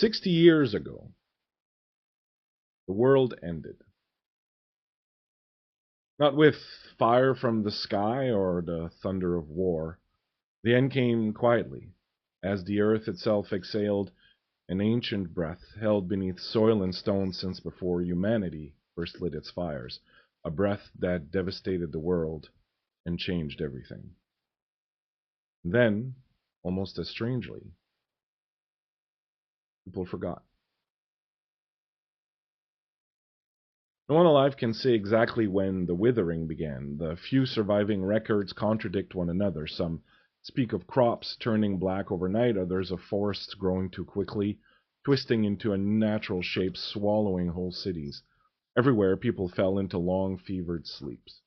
60 years ago, the world ended. Not with fire from the sky or the thunder of war. The end came quietly, as the earth itself exhaled an ancient breath held beneath soil and stone since before humanity first lit its fires, a breath that devastated the world and changed everything. Then, almost as strangely, people forgot. No one alive can say exactly when the withering began. The few surviving records contradict one another. Some speak of crops turning black overnight, others of forests growing too quickly, twisting into unnatural shapes, swallowing whole cities. Everywhere, people fell into long, fevered sleeps.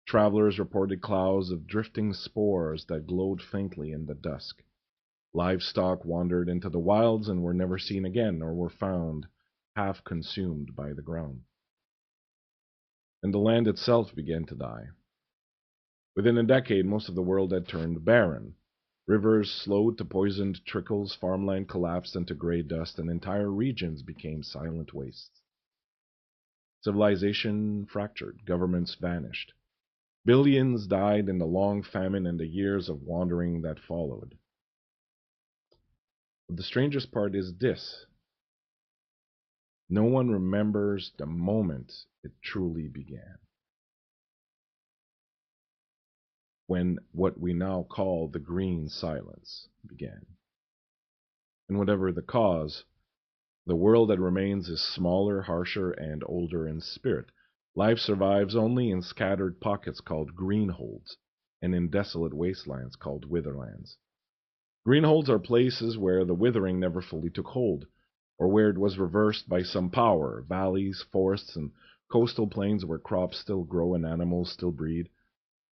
Travelers reported clouds of drifting spores that glowed faintly in the dusk. Livestock wandered into the wilds and were never seen again, or were found half consumed by the ground. And the land itself began to die. Within a decade, most of the world had turned barren. Rivers slowed to poisoned trickles, farmland collapsed into gray dust, and entire regions became silent wastes. Civilization fractured, governments vanished. Billions died in the long famine and the years of wandering that followed. But the strangest part is this. No one remembers the moment it truly began. When what we now call the green silence began. And whatever the cause, the world that remains is smaller, harsher, and older in spirit. Life survives only in scattered pockets called greenholds, and in desolate wastelands called witherlands. Greenholds are places where the withering never fully took hold, or where it was reversed by some power, valleys, forests, and coastal plains where crops still grow and animals still breed.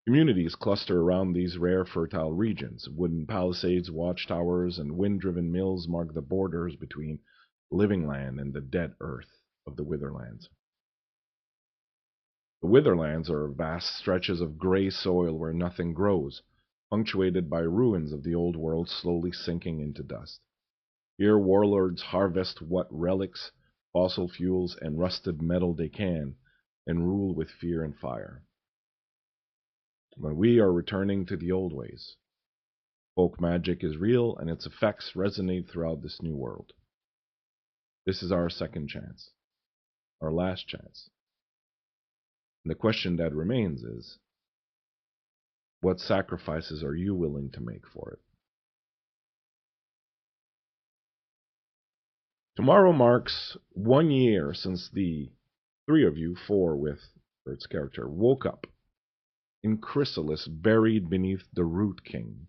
Communities cluster around these rare fertile regions. Wooden palisades, watchtowers, and wind-driven mills mark the borders between living land and the dead earth of the witherlands. The witherlands are vast stretches of gray soil where nothing grows, punctuated by ruins of the old world slowly sinking into dust. Here warlords harvest what relics, fossil fuels, and rusted metal they can, and rule with fear and fire. But we are returning to the old ways. Folk magic is real, and its effects resonate throughout this new world. This is our second chance, our last chance. And the question that remains is, what sacrifices are you willing to make for it? Tomorrow marks 1 year since the three of you, four with Bert's character, woke up in chrysalis buried beneath the Root King.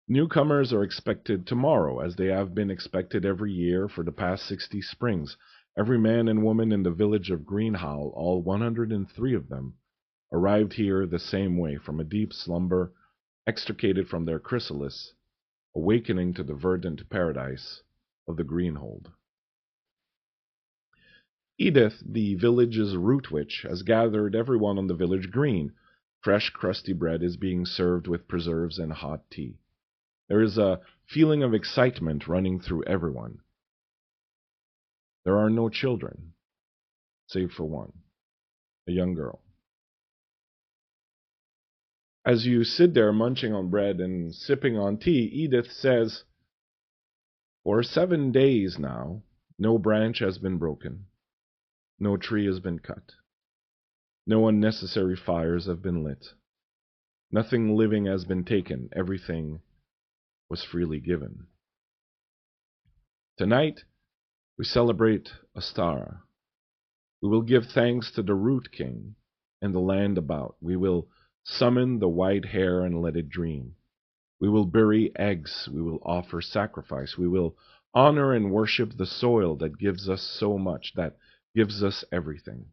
Newcomers are expected tomorrow, as they have been expected every year for the past 60 springs. Every man and woman in the village of Greenhold, all 103 of them, arrived here the same way, from a deep slumber, extricated from their chrysalis, awakening to the verdant paradise of the Greenhold. Edith, the village's root witch, has gathered everyone on the village green. Fresh, crusty bread is being served with preserves and hot tea. There is a feeling of excitement running through everyone. There are no children, save for one, a young girl. As you sit there munching on bread and sipping on tea, Edith says, "For 7 days now, no branch has been broken. No tree has been cut. No unnecessary fires have been lit. Nothing living has been taken. Everything was freely given. Tonight, we celebrate Ostara. We will give thanks to the Root King and the land about. We will summon the white hare and let it dream. We will bury eggs. We will offer sacrifice. We will honor and worship the soil that gives us so much, that gives us everything.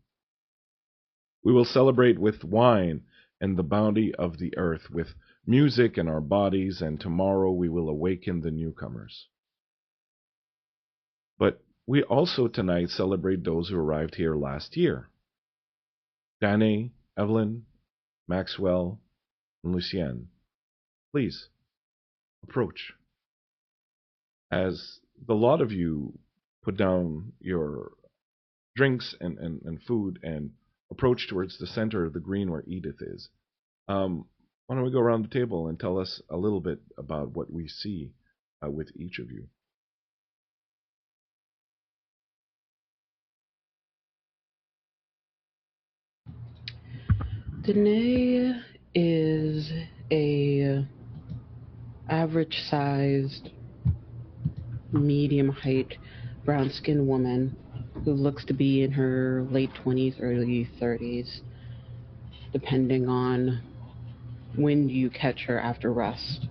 We will celebrate with wine and the bounty of the earth, with music in our bodies, and tomorrow we will awaken the newcomers. But we also tonight celebrate those who arrived here last year. DANAI, Evelyn, Maxwell, and Lucienne. Please, approach. As the lot of you put down your drinks and food and approach towards the center of the green where Edith is. Why don't we go around the table and tell us a little bit about what we see with each of you? DANAI is a average-sized, medium-height, brown-skinned woman who looks to be in her late 20s, early 30s, depending on when you catch her after rest.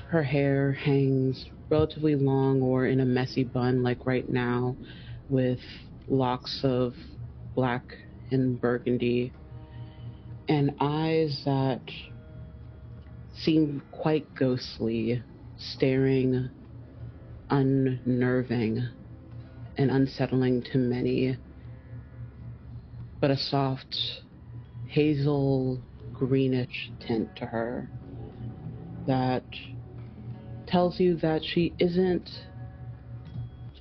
Her hair hangs relatively long or in a messy bun like right now, with locks of black and burgundy, and eyes that seem quite ghostly, staring, unnerving, and unsettling to many, but a soft hazel greenish tint to her that tells you that she isn't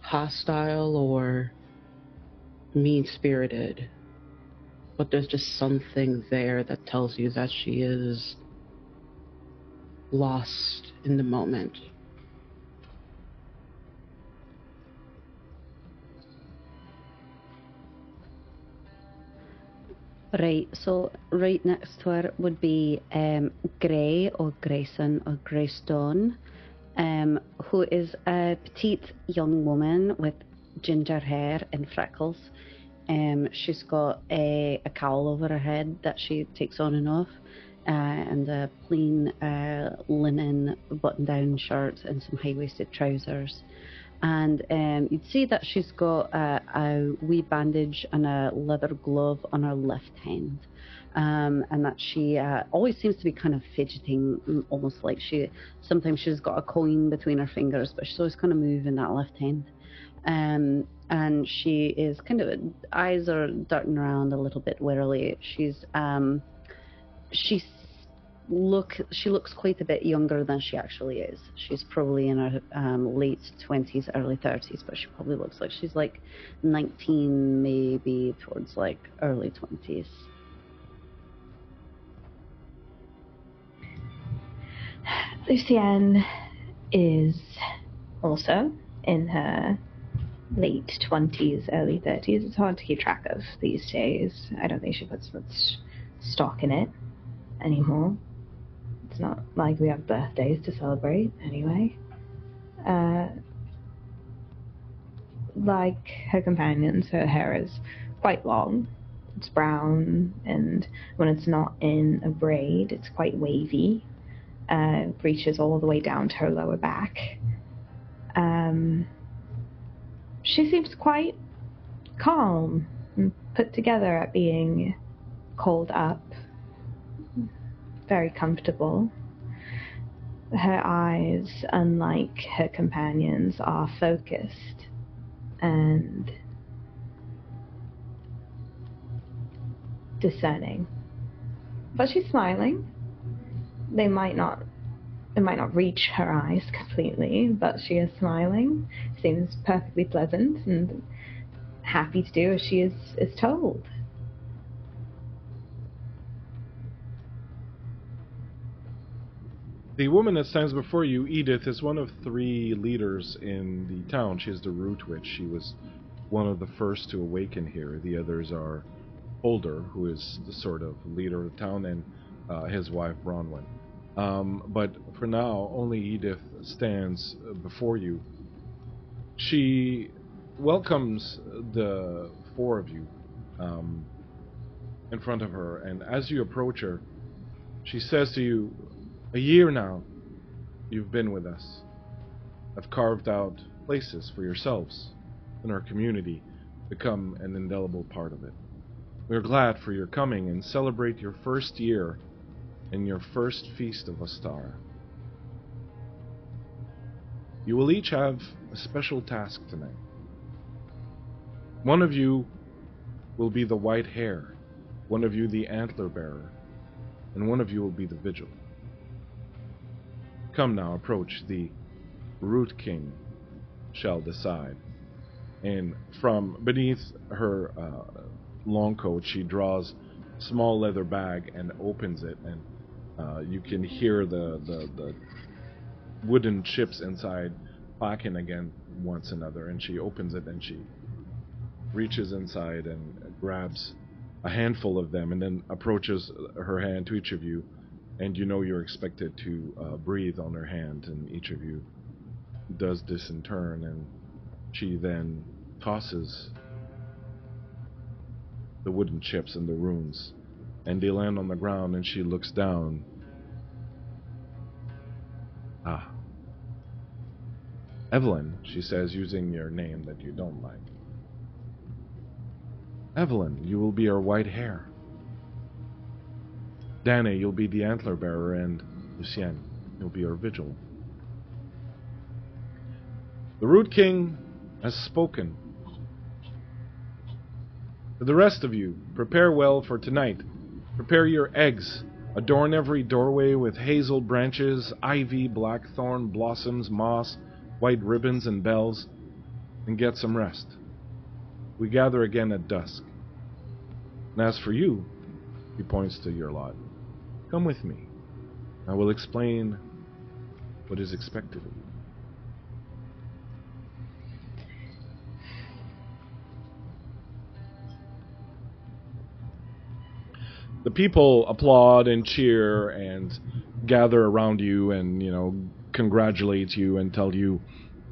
hostile or mean-spirited, but there's just something there that tells you that she is lost in the moment. Right, so right next to her would be Grey or Grayson or Greystone, who is a petite young woman with ginger hair and freckles. She's got a cowl over her head that she takes on and off, and a plain linen button-down shirt and some high-waisted trousers. And you'd see that she's got a wee bandage and a leather glove on her left hand, and that she always seems to be kind of fidgeting, almost like sometimes she's got a coin between her fingers, but she's always kind of moving that left hand. And she is kind of, eyes are darting around a little bit warily. She looks quite a bit younger than she actually is. She's probably in her late 20s, early 30s, but she probably looks like she's like 19, maybe towards like early 20s. Lucienne is also in her late 20s, early 30s. It's hard to keep track of these days. I don't think she puts much stock in it anymore. It's not like we have birthdays to celebrate, anyway. Like her companions, her hair is quite long. It's brown, and when it's not in a braid, it's quite wavy. Reaches all the way down to her lower back. She seems quite calm and put together at being called up. Very comfortable. Her eyes, unlike her companions, are focused and discerning. But she's smiling. It might not reach her eyes completely, but she is smiling. Seems perfectly pleasant and happy to do as she is told. The woman that stands before you, Edith, is one of 3 leaders in the town. She is the Root Witch. She was one of the first to awaken here. The others are Holder, who is the sort of leader of the town, and his wife, Bronwyn. But for now, only Edith stands before you. She welcomes the 4 of you in front of her, and as you approach her, she says to you, "A year now you've been with us. Have carved out places for yourselves in our community, become an indelible part of it. We are glad for your coming and celebrate your first year and your first feast of Ostara. You will each have a special task tonight. One of you will be the white hare, one of you the antler bearer, and one of you will be the vigil. Come now, approach the Root King, shall decide. And from beneath her long coat, she draws a small leather bag and opens it, and you can hear the wooden chips inside clacking against once another. And she opens it and she reaches inside and grabs a handful of them, and then approaches her hand to each of you, and you know you're expected to breathe on her hand, and each of you does this in turn, and she then tosses the wooden chips and the runes, and they land on the ground, and she looks down. Ah. Evelyn, she says, using your name that you don't like. Evelyn, you will be our white hare. DANAI, you'll be the antler bearer, and Lucien, you'll be our vigil. The Root King has spoken. To the rest of you, prepare well for tonight. Prepare your eggs. Adorn every doorway with hazel branches, ivy, blackthorn, blossoms, moss, white ribbons, and bells, and get some rest. We gather again at dusk. And as for you, he points to your lot, come with me. I will explain what is expected of you. The people applaud and cheer and gather around you and, congratulate you and tell you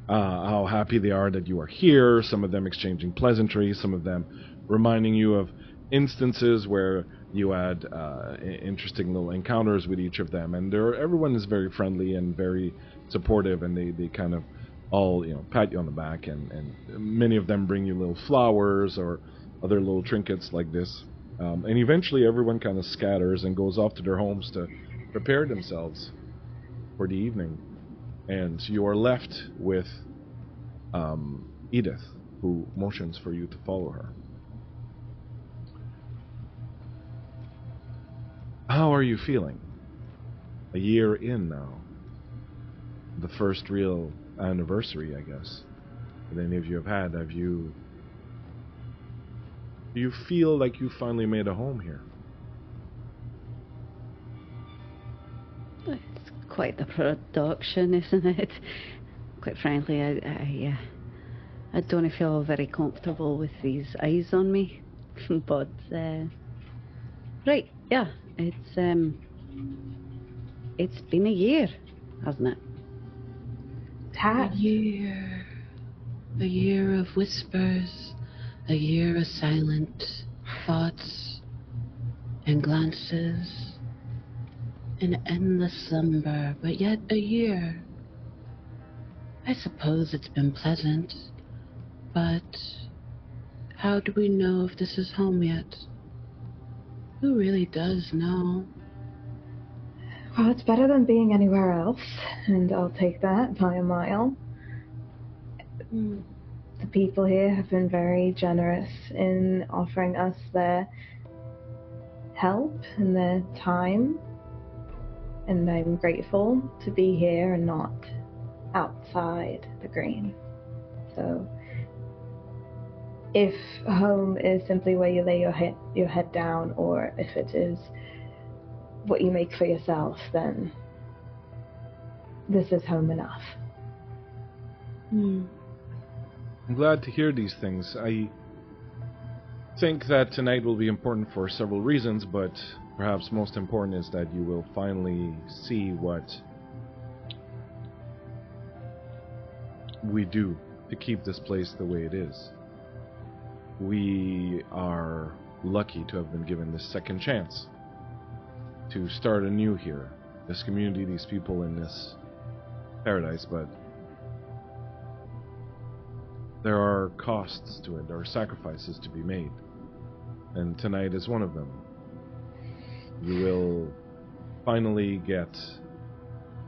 how happy they are that you are here. Some of them exchanging pleasantries, some of them reminding you of instances where you had interesting little encounters with each of them. And everyone is very friendly and very supportive, and they kind of all, pat you on the back, and many of them bring you little flowers or other little trinkets like this. And eventually everyone kind of scatters and goes off to their homes to prepare themselves for the evening. And you are left with Edith, who motions for you to follow her. How are you feeling? A year in now. The first real anniversary, I guess, that any of you have had. Do you feel like you finally made a home here? It's quite the production, isn't it? Quite frankly, I don't feel very comfortable with these eyes on me. But right, yeah, it's been a year, hasn't it? A year of whispers, a year of silent thoughts and glances, an endless slumber, but yet a year. I suppose it's been pleasant, but how do we know if this is home yet? Who really does know? Well, it's better than being anywhere else, and I'll take that by a mile. The people here have been very generous in offering us their help and their time, and I'm grateful to be here and not outside the green. So, if home is simply where you lay your head down, or if it is what you make for yourself, then this is home enough. I'm glad to hear these things. I think that tonight will be important for several reasons, but perhaps most important is that you will finally see what we do to keep this place the way it is. We are lucky to have been given this second chance to start anew here, this community, these people in this paradise, but there are costs to it, there are sacrifices to be made, and tonight is one of them. You will finally get,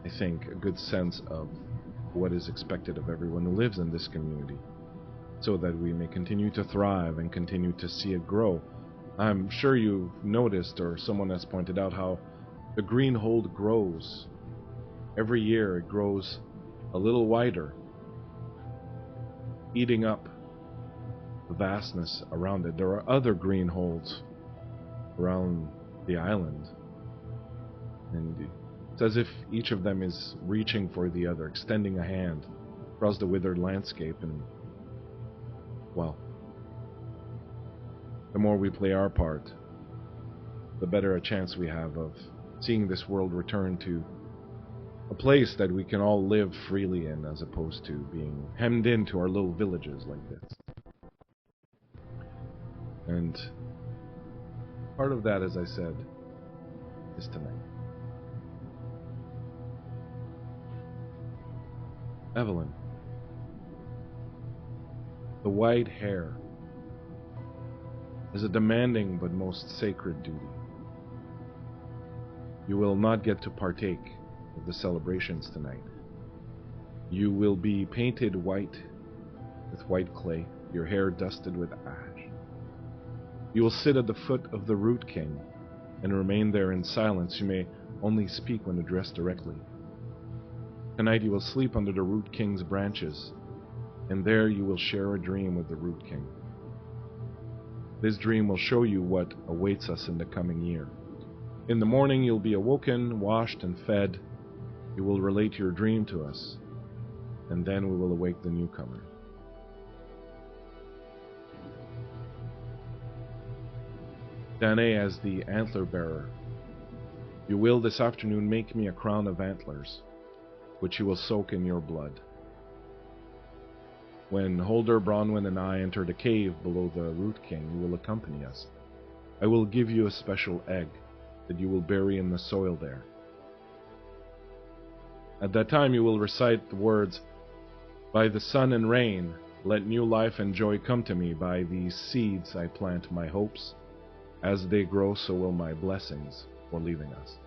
I think, a good sense of what is expected of everyone who lives in this community, so that we may continue to thrive and continue to see it grow. I'm sure you've noticed, or someone has pointed out, how the Greenhold grows. Every year it grows a little wider. eating up the vastness around it. There are other Greenholds around the island, and it's as if each of them is reaching for the other, extending a hand across the withered landscape. And, well, the more we play our part, the better a chance we have of seeing this world return to a place that we can all live freely in, as opposed to being hemmed into our little villages like this. And part of that, as I said, is tonight. Evelyn, the white hair is a demanding but most sacred duty. You will not get to partake of the celebrations tonight. You will be painted white with white clay, your hair dusted with ash. You will sit at the foot of the Root King and remain there in silence. You may only speak when addressed directly. Tonight you will sleep under the Root King's branches, and there you will share a dream with the Root King. This dream will show you what awaits us in the coming year. In the morning you'll be awoken, washed, and fed. You will relate your dream to us, and then we will awake the newcomer. DANAI, as the antler bearer, you will this afternoon make me a crown of antlers, which you will soak in your blood. When Holder, Bronwyn, and I enter the cave below the Root King, you will accompany us. I will give you a special egg that you will bury in the soil there. At that time you will recite the words, "By the sun and rain, let new life and joy come to me. By these seeds I plant my hopes. As they grow, so will my blessings for leaving us."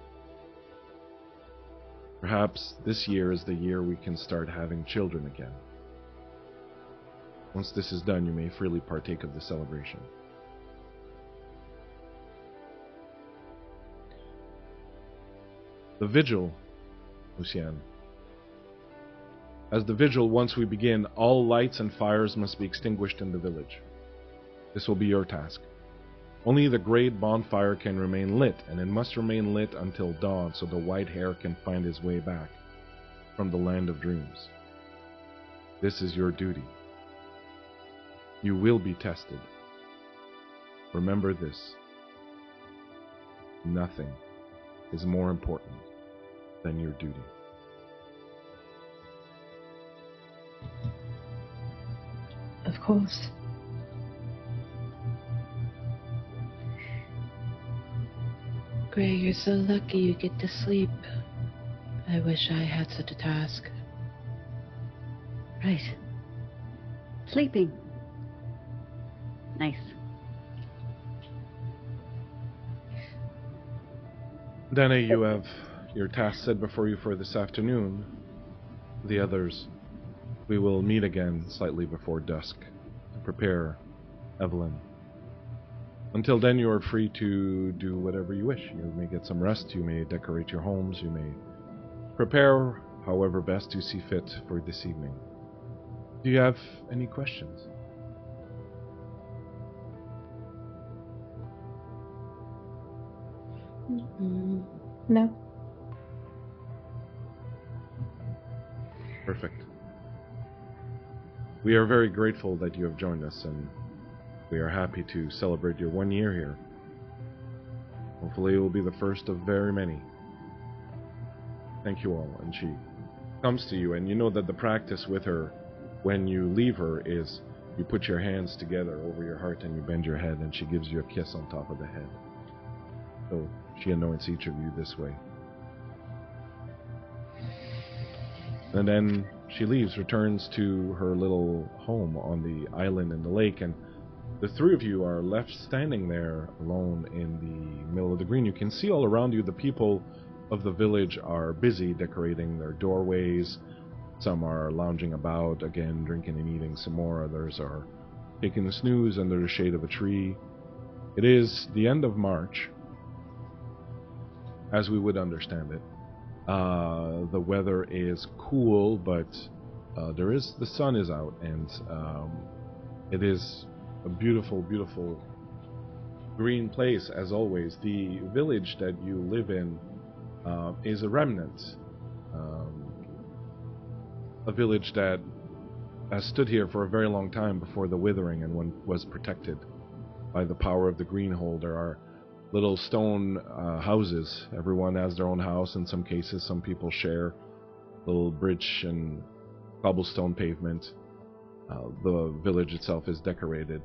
Perhaps this year is the year we can start having children again. Once this is done, you may freely partake of the celebration. The vigil, Lucienne. As the vigil, once we begin, all lights and fires must be extinguished in the village. This will be your task. Only the great bonfire can remain lit, and it must remain lit until dawn so the white hair can find his way back from the land of dreams. This is your duty. You will be tested. Remember this. Nothing is more important than your duty. Of course. Gray, you're so lucky you get to sleep. I wish I had such a task. Right. Sleeping. Nice. DANAI, you have your task set before you for this afternoon. The others, we will meet again slightly before dusk to prepare Evelyn. Until then, you are free to do whatever you wish. You may get some rest, you may decorate your homes, you may prepare however best you see fit for this evening. Do you have any questions? No. Perfect. We are very grateful that you have joined us, and we are happy to celebrate your 1 year here. Hopefully it will be the first of very many. Thank you all. And she comes to you, and you know that the practice with her when you leave her is you put your hands together over your heart and you bend your head, and she gives you a kiss on top of the head. So she anoints each of you this way. And then she leaves, returns to her little home on the island in the lake, and the three of you are left standing there alone in the middle of the green. You can see all around you the people of the village are busy decorating their doorways. Some are lounging about, again, drinking and eating some more. Others are taking a snooze under the shade of a tree. It is the end of March, as we would understand it. The weather is cool, but the sun is out, and it is a beautiful, beautiful green place as always. The village that you live in is a remnant, a village that has stood here for a very long time before the withering and was protected by the power of the Greenhold. There are little stone houses. Everyone has their own house. In some cases, some people share little bridge and cobblestone pavement. The village itself is decorated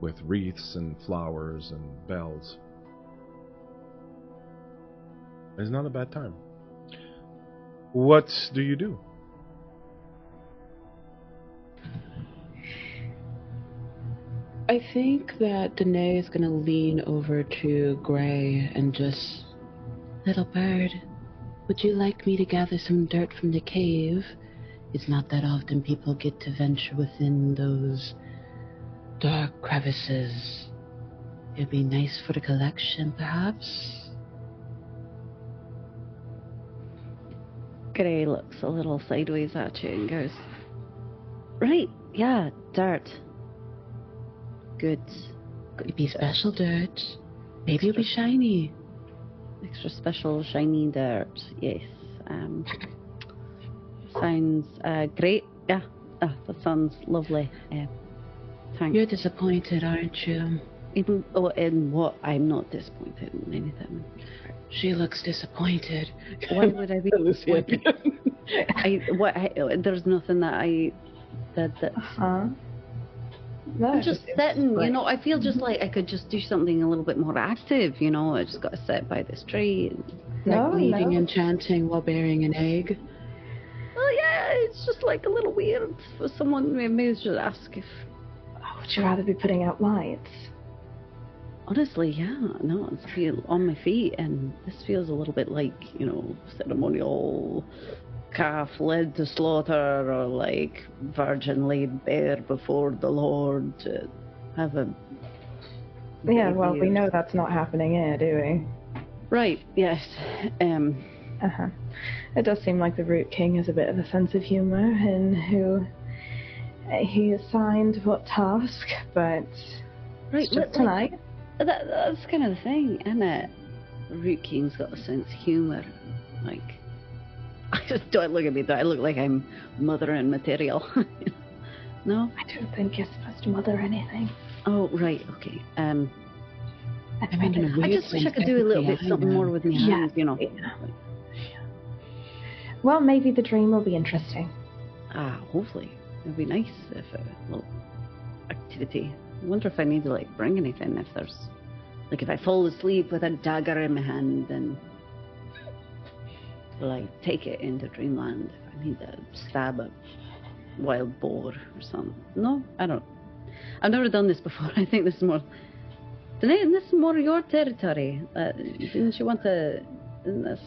with wreaths and flowers and bells. It's not a bad time. What do you do? I think that DANAI is going to lean over to Gray and just... Little bird, would you like me to gather some dirt from the cave? It's not that often people get to venture within those dark crevices. It'd be nice for the collection, perhaps? Gray looks a little sideways at you and goes, right, yeah, dirt. Good. Could it be special dirt? Maybe it'll be shiny. Extra special shiny dirt, yes. Sounds great. Yeah, that sounds lovely. Thanks. You're disappointed, aren't you? In what? I'm not disappointed in anything. She looks disappointed. Why would I be? There's nothing that I did that. No, I'm just sitting, you know. I feel just like I could just do something a little bit more active, you know. I just got to sit by this tree. And, reading and chanting while bearing an egg. Well, yeah, it's just like a little weird for someone. Maybe just ask if. Would you rather be putting out lights? Honestly, yeah, no, I feel on my feet, and this feels a little bit like, you know, ceremonial calf led to slaughter, or like virgin laid bare before the Lord to have a... Yeah, well, we know that's not happening here, do we? Right, yes. It does seem like the Root King has a bit of a sense of humour in who he assigned what task, but right, just tonight. That's kind of the thing, isn't it? The Root King's got a sense of humour. Like, don't look at me, do I look like I'm mothering material? No? I don't think you're supposed to mother anything. Oh, right, okay. I just wish I could do a little bit something more with my hands, you know. Yeah. Well, maybe the dream will be interesting. Hopefully. It'd be nice if a little activity. I wonder if I need to, like, bring anything, if there's... Like, if I fall asleep with a dagger in my hand, then... Like, take it into dreamland. If I need to stab a wild boar or something. No, I don't. I've never done this before. I think this is more... This is more your territory. Didn't you want to... Isn't this...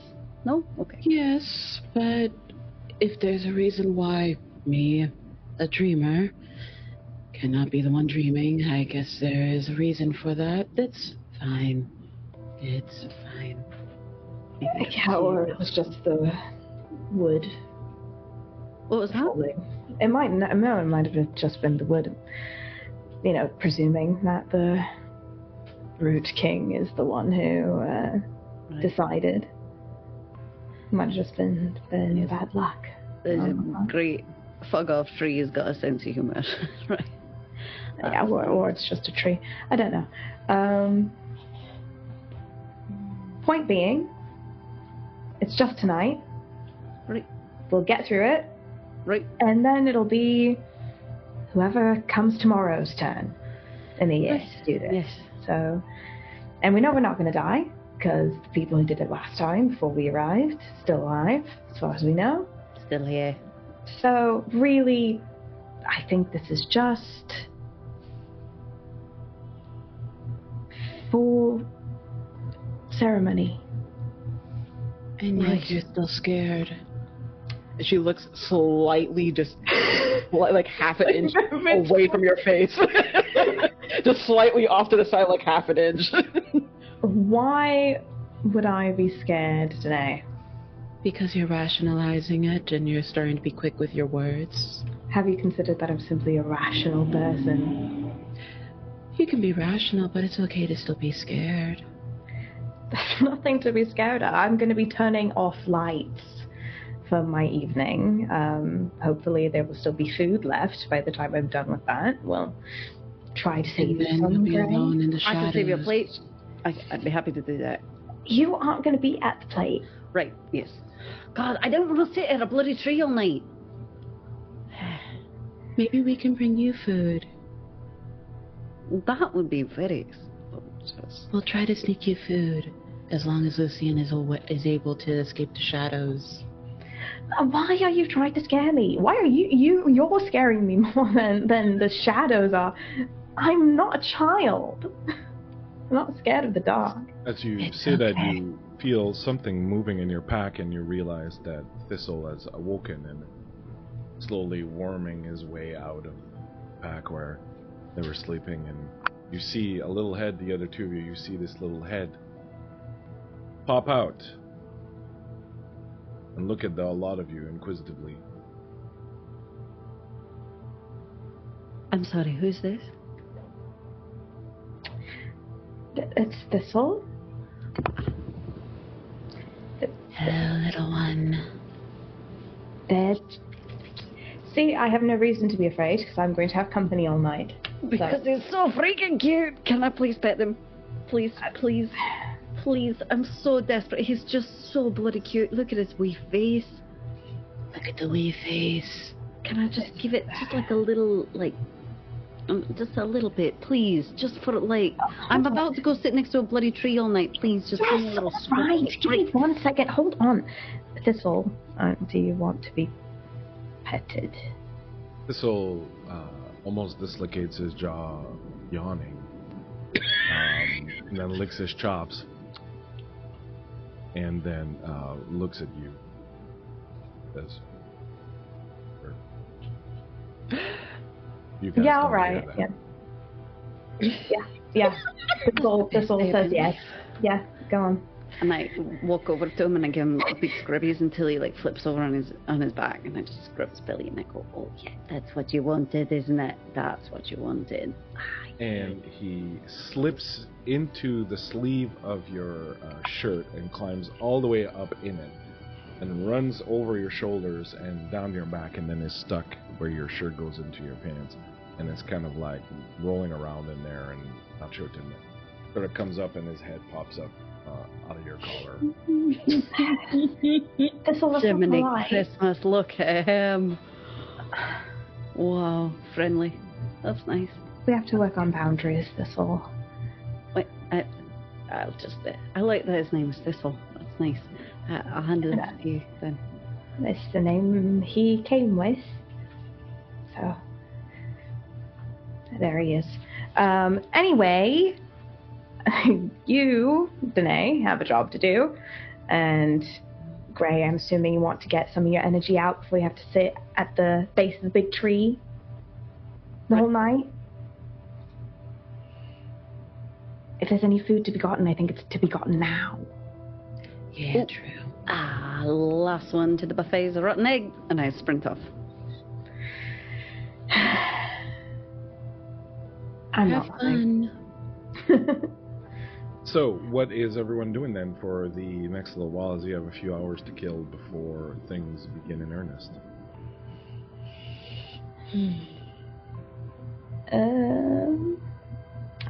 No? Okay. Yes, but if there's a reason why me, a dreamer, cannot be the one dreaming, I guess there is a reason for that. That's fine. It's fine. Yeah, or it was just the wood. What was that? It might have just been the wood. You know, presuming that the Root King is the one who decided. It might have just been bad luck. Great. Fog off tree has got a sense of humour. Right. Yeah, or it's just a tree. I don't know. Point being, it's just tonight. Right. We'll get through it. Right. And then it'll be whoever comes tomorrow's turn in the year to do this. Yes. So, and we know we're not going to die, because the people who did it last time, before we arrived, still alive, as far as we know. Still here. So, really, I think this is just for ceremony. And yet you're still scared. She looks slightly, just like half an inch away from your face. Just slightly off to the side, like half an inch. Why would I be scared today? Because you're rationalizing it and you're starting to be quick with your words. Have you considered that I'm simply a rational person? You can be rational, but it's okay to still be scared. There's nothing to be scared of. I'm going to be turning off lights for my evening. Hopefully there will still be food left by the time I'm done with that. We'll try to save And then some you'll be grain. alone in the I shadows. can save you a plate. I'd be happy to do that. You aren't going to be at the plate. Right, yes. God, I don't want to sit at a bloody tree all night. Maybe we can bring you food. That would be very expensive. We'll try to sneak you food, as long as Lucian is able to escape the shadows. Why are you trying to scare me? Why are you're scaring me more than the shadows are? I'm not a child. I'm not scared of the dark. As you It's say that, okay. you feel something moving in your pack, and you realize that Thistle has awoken and slowly worming his way out of the pack where they were sleeping. And you see a little head, the other two of you see this little head pop out and look at a lot of you inquisitively. I'm sorry, who's this? It's Thistle. Hello, little one. Dead. See, I have no reason to be afraid because I'm going to have company all night. Because he's so freaking cute. Can I please pet him? Please, please, please. I'm so desperate. He's just so bloody cute. Look at his wee face. Look at the wee face. Can I just give it just like a little, like, just a little bit, please? Just for, like, I'm about to go sit next to a bloody tree all night. Please, just give me a little Right, stroke. give me 1 second. Hold on. Thistle, do you want to be petted? Thistle almost dislocates his jaw, yawning, and then licks his chops, and then looks at you. Says, you guys Yeah, don't all right. hear that. Yeah. Thistle says yes. Yeah, go on. And I walk over to him and I give him big scrubbies until he like flips over on his back, and I just scrub his belly and I go, "Oh yeah, that's what you wanted, isn't it? That's what you wanted." And he slips into the sleeve of your shirt and climbs all the way up in it, and runs over your shoulders and down your back, and then is stuck where your shirt goes into your pants, and it's kind of like rolling around in there and not sure to know. Sort of comes up and his head pops up out of your collar. Thistle was Jiminy polite. Christmas, look at him. Wow, friendly. That's nice. We have to work on boundaries, Thistle. Wait, I'll just, I like that his name is Thistle. That's nice. I'll hand it to you then. It's the name he came with. So, there he is. Anyway, you, DANAI, have a job to do. And Gray, I'm assuming you want to get some of your energy out before you have to sit at the base of the big tree the whole night. If there's any food to be gotten, I think it's to be gotten now. Yeah, Oh. true. Last one to the buffet is a rotten egg, and I sprint off. I'm Have not fun. lying. So, what is everyone doing then for the next little while, as you have a few hours to kill before things begin in earnest?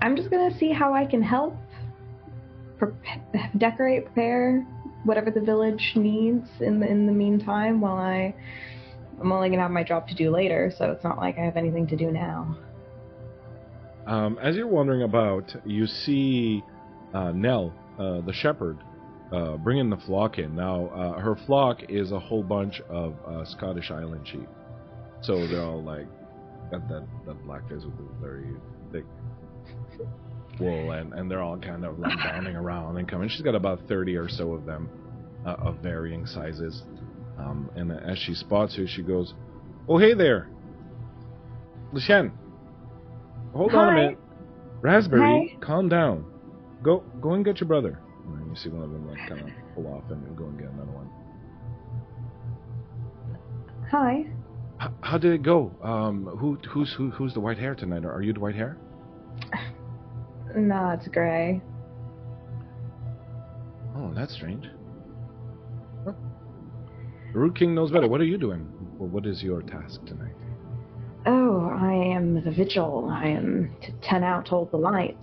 I'm just gonna see how I can help decorate, prepare whatever the village needs in the meantime. While I'm only gonna have my job to do later, so it's not like I have anything to do now. As you're wandering about, you see Nell, the shepherd, bringing the flock in. Now, her flock is a whole bunch of Scottish Island sheep. So they're all like, got that black face with the very thick wool, and they're all kind of like bounding around and coming. She's got about 30 or so of them, of varying sizes. And as she spots you, she goes, "Oh, hey there, Lucian. Hold on a Hi. minute. Raspberry, Hi. calm down. Go and get your brother." And you see one of them like kind of pull off and go and get another one. Hi. How did it go? Who's the white hair tonight? Are you the white hair? No, it's Grey. Oh, that's strange. Huh. The Root King knows better. What are you doing? Well, what is your task tonight? Oh, I am the Vigil. I am to turn out all the lights.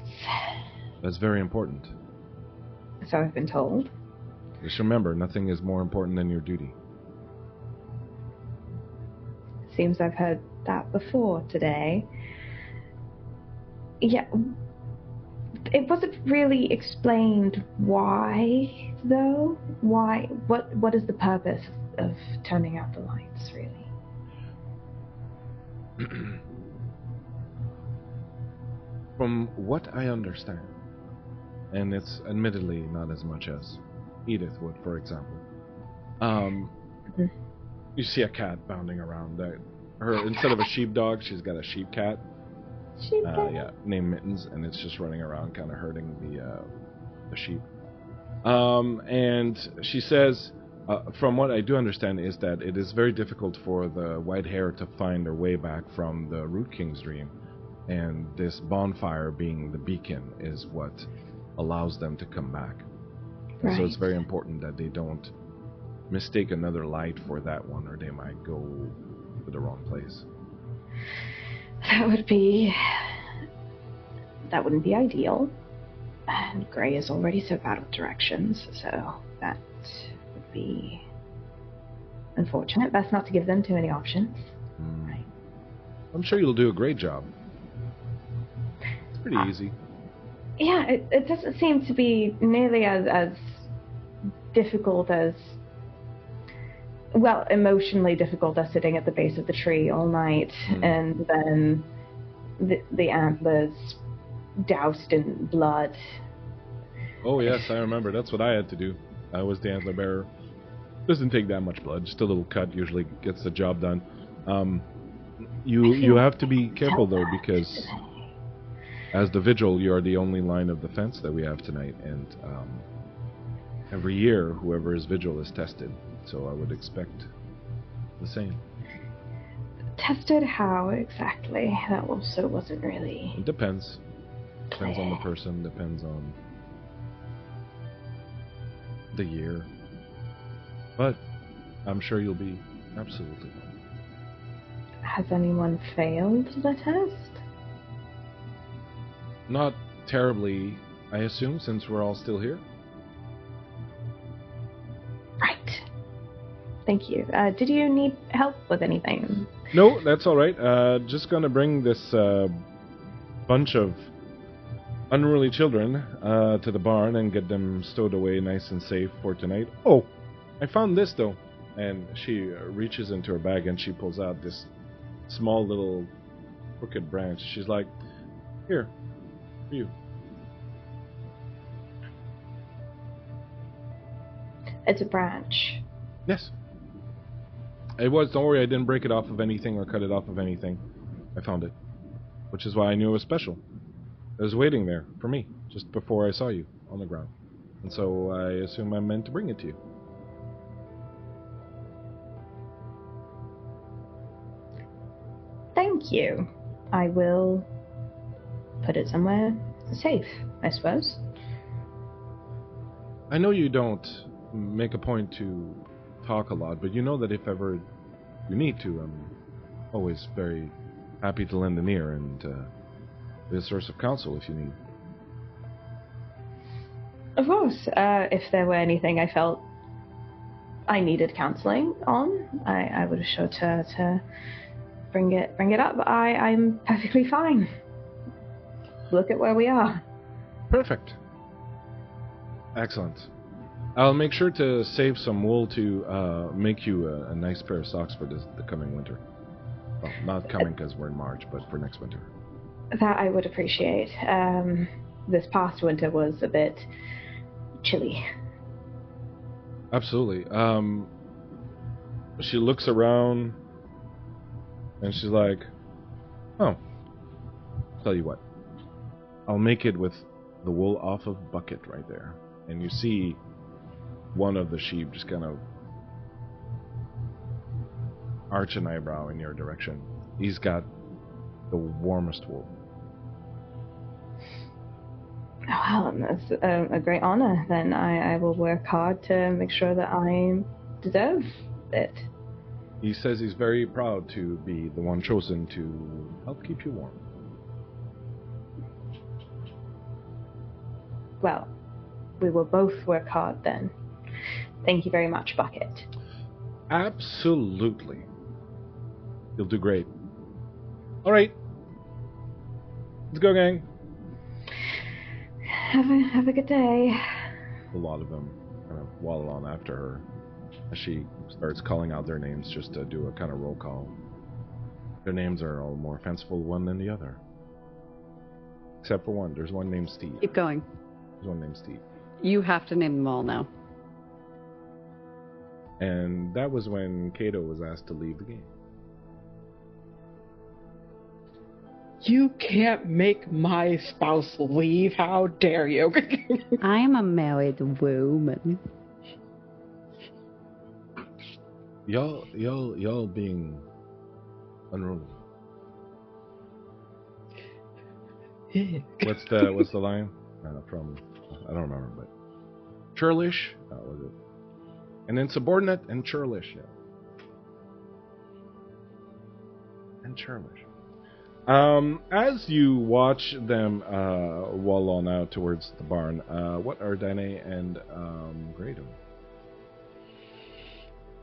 That's very important. So I've been told. Just remember, nothing is more important than your duty. Seems I've heard that before today. Yeah, it wasn't really explained why, though. Why? What is the purpose of turning out the lights, really? From what I understand, and it's admittedly not as much as Edith would, for example, you see a cat bounding around. Instead of a sheepdog, she's got a sheep cat. Named Mittens, and it's just running around, kind of herding the sheep. And she says, from what I do understand, is that it is very difficult for the white hair to find their way back from the Root King's dream, and this bonfire being the beacon is what allows them to come back. And so it's very important that they don't mistake another light for that one, or they might go to the wrong place. That wouldn't be ideal. And Grey is already so bad with directions, so that would be unfortunate. Best not to give them too many options. Right. I'm sure you'll do a great job. It's pretty easy. Yeah, it doesn't seem to be nearly as difficult as, well, emotionally difficult as sitting at the base of the tree all night and then the antlers doused in blood. Oh yes, I remember. That's what I had to do. I was the antler bearer. Doesn't take that much blood. Just a little cut usually gets the job done. You have to be careful though, because as the Vigil, you are the only line of defense that we have tonight, and every year whoever is Vigil is tested. So I would expect the same. Tested how exactly? That also wasn't really... It depends. Depends on the person, depends on the year. But I'm sure you'll be absolutely fine. Has anyone failed the test? Not terribly, I assume, since we're all still here. Right. Thank you. Did you need help with anything? No, that's all right. Just gonna bring this bunch of unruly children to the barn and get them stowed away nice and safe for tonight. Oh, I found this though. And she reaches into her bag and she pulls out this small little crooked branch. She's like, "Here, for you." It's a branch. Yes. It was. Don't worry, I didn't break it off of anything or cut it off of anything. I found it, which is why I knew it was special. It was waiting there for me just before I saw you on the ground, and so I assume I meant to bring it to you. Thank you. I will put it somewhere safe, I suppose. I know you don't make a point to talk a lot, but you know that if ever you need to, I'm always very happy to lend an ear and be a source of counsel if you need. Of course. If there were anything I felt I needed counseling on, I would have sure to bring it up. I'm perfectly fine. Look at where we are. Perfect. Excellent. I'll make sure to save some wool to make you a nice pair of socks for the coming winter. Well, not coming because we're in March, but for next winter. That I would appreciate. This past winter was a bit chilly. Absolutely. She looks around and she's like, "Oh, tell you what. I'll make it with the wool off of bucket right there." And you see one of the sheep just kind of arch an eyebrow in your direction. He's got the warmest wool. Well, that's a great honor. Then I will work hard to make sure that I deserve it. He says he's very proud to be the one chosen to help keep you warm. Well, we will both work hard then. Thank you very much, Bucket. Absolutely. You'll do great. All right. Let's go, gang. Have a good day. A lot of them kind of waddle on after her as she starts calling out their names just to do a kind of roll call. Their names are all more fanciful one than the other. Except for one. There's one named Steve. Keep going. There's one named Steve. You have to name them all now. And that was when Kato was asked to leave the game. You can't make my spouse leave. How dare you? I am a married woman. Y'all being unruly. What's the line? From I don't remember, but churlish. Was it? And insubordinate and churlish. Yeah. And churlish. As you watch them wall on out towards the barn, what are DANAI and Gray doing?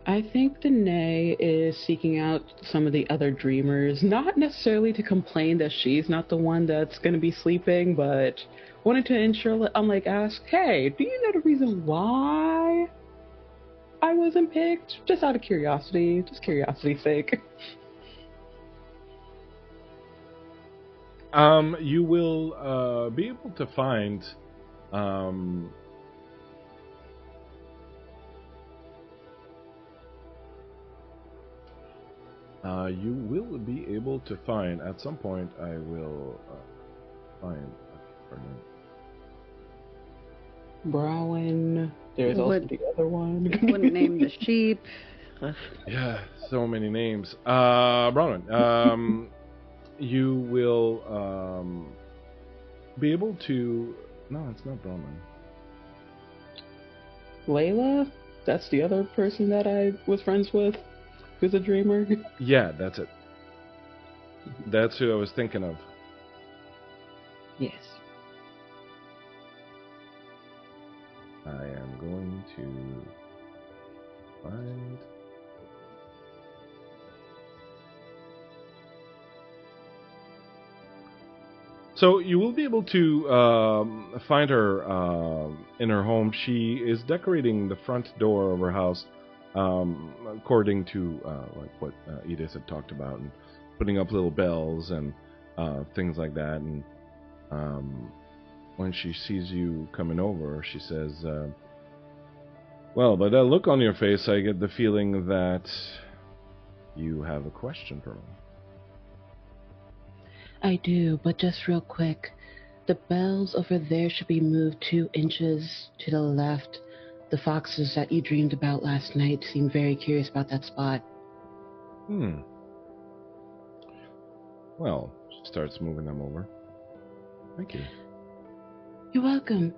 I think DANAI is seeking out some of the other dreamers, not necessarily to complain that she's not the one that's going to be sleeping, but wanted to ensure, ask, hey, do you know the reason why I wasn't picked? Just out of curiosity, just curiosity's sake. You will be able to find at some point. I will find. Browen. There's also the other one. Wouldn't name the sheep. Yeah, so many names. Bronwyn. You will be able to. No, it's not Bronwyn. Layla? That's the other person that I was friends with, who's a dreamer. Yeah, that's it. That's who I was thinking of. Yes. I am going to find. So you will be able to find her in her home. She is decorating the front door of her house, according to like what Edith had talked about, and putting up little bells and things like that. And when she sees you coming over, she says, "Well, by that look on your face, I get the feeling that you have a question for me." I do, but just real quick. The bells over there should be moved 2 inches to the left. The foxes that you dreamed about last night seem very curious about that spot. Well, she starts moving them over. Thank you. You're welcome.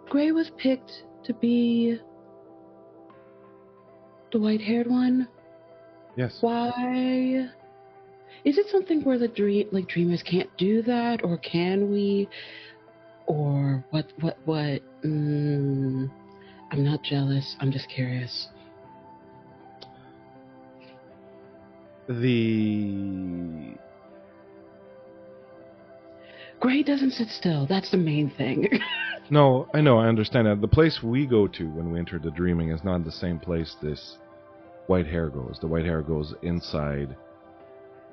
Gray was picked to be the white-haired one. Yes. Why? Is it something where the dreamers can't do that, or can we? Or what? I'm not jealous. I'm just curious. Gray doesn't sit still. That's the main thing. No, I know. I understand that. The place we go to when we enter the dreaming is not the same place this white hair goes. The white hair goes inside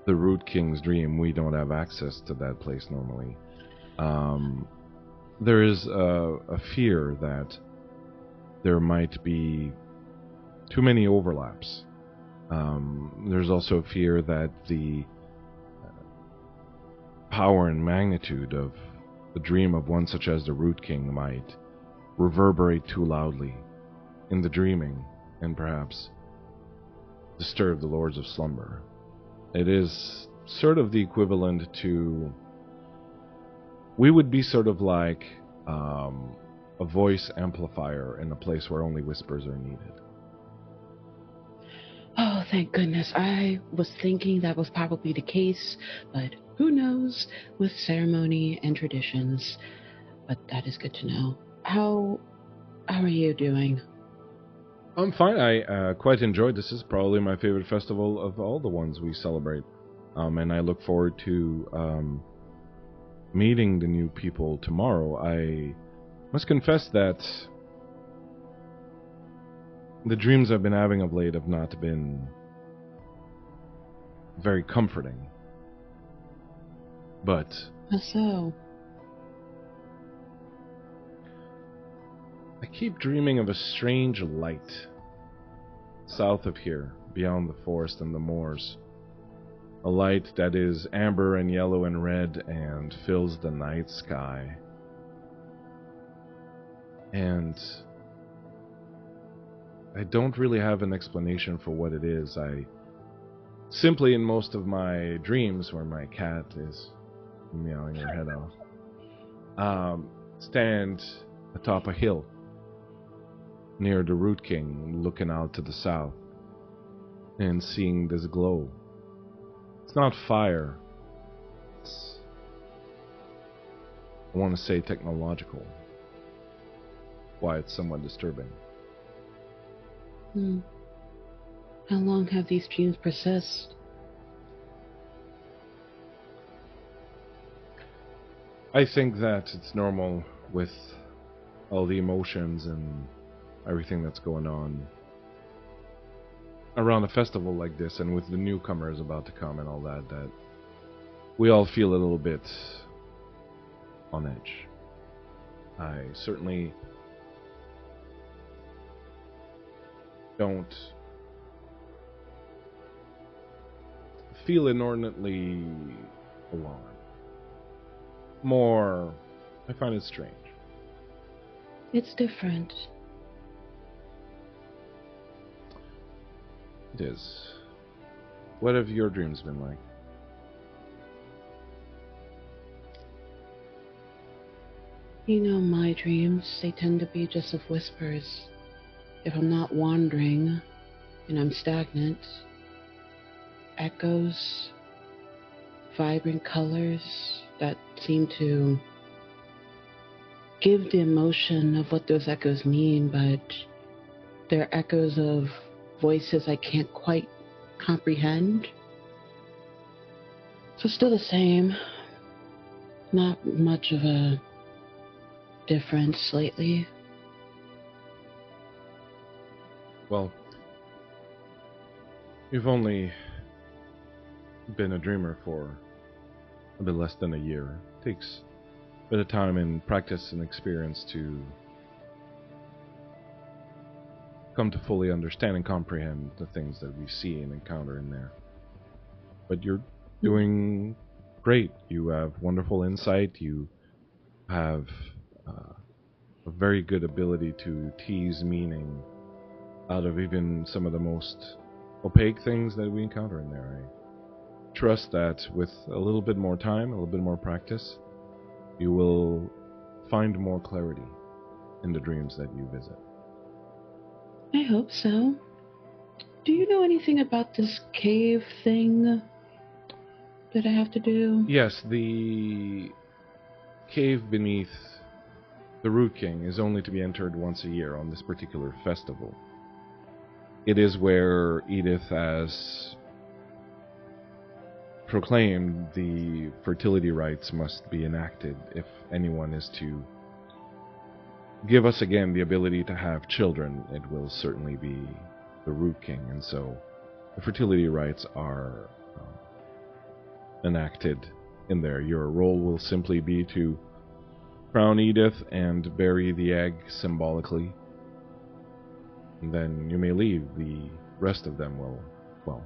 the Root King's dream. We don't have access to that place normally. There is a fear that there might be too many overlaps. There's also a fear that the power and magnitude of the dream of one such as the Root King might reverberate too loudly in the dreaming and perhaps disturb the Lords of Slumber. It is sort of the equivalent to... We would be sort of like a voice amplifier in a place where only whispers are needed. Oh, thank goodness. I was thinking that was probably the case, but who knows with ceremony and traditions. But that is good to know. How are you doing? I'm fine. I quite enjoyed this. This is probably my favorite festival of all the ones we celebrate. And I look forward to meeting the new people tomorrow. I must confess that the dreams I've been having of late have not been very comforting. But... How so? I keep dreaming of a strange light south of here, beyond the forest and the moors. A light that is amber and yellow and red and fills the night sky. And I don't really have an explanation for what it is. I simply, in most of my dreams, where my cat is meowing her head off, stand atop a hill near the Root King, looking out to the south and seeing this glow. It's not fire. It's, I want to say, technological. Why it's somewhat disturbing. How long have these dreams persist? I think that it's normal with all the emotions and everything that's going on around a festival like this, and with the newcomers about to come and all that, that we all feel a little bit on edge. I certainly don't feel inordinately alarmed. More, I find it strange. It's different. It is. What have your dreams been like? You know, my dreams, they tend to be just of whispers. If I'm not wandering and I'm stagnant, echoes, vibrant colors that seem to give the emotion of what those echoes mean, but they're echoes of voices I can't quite comprehend. So still the same. Not much of a difference lately. Well, you've only been a dreamer for a bit less than a year. It takes a bit of time and practice and experience to come to fully understand and comprehend the things that we see and encounter in there. But you're doing great. You have wonderful insight. You have a very good ability to tease meaning out of even some of the most opaque things that we encounter in there. I trust that with a little bit more time, a little bit more practice, you will find more clarity in the dreams that you visit. I hope so. Do you know anything about this cave thing that I have to do? Yes, the cave beneath the Root King is only to be entered once a year on this particular festival. It is where Edith has proclaimed the fertility rites must be enacted if anyone is to give us again the ability to have children. It will certainly be the Root King, and so the fertility rites are enacted in there. Your role will simply be to crown Edith and bury the egg symbolically, and then you may leave. The rest of them will, well,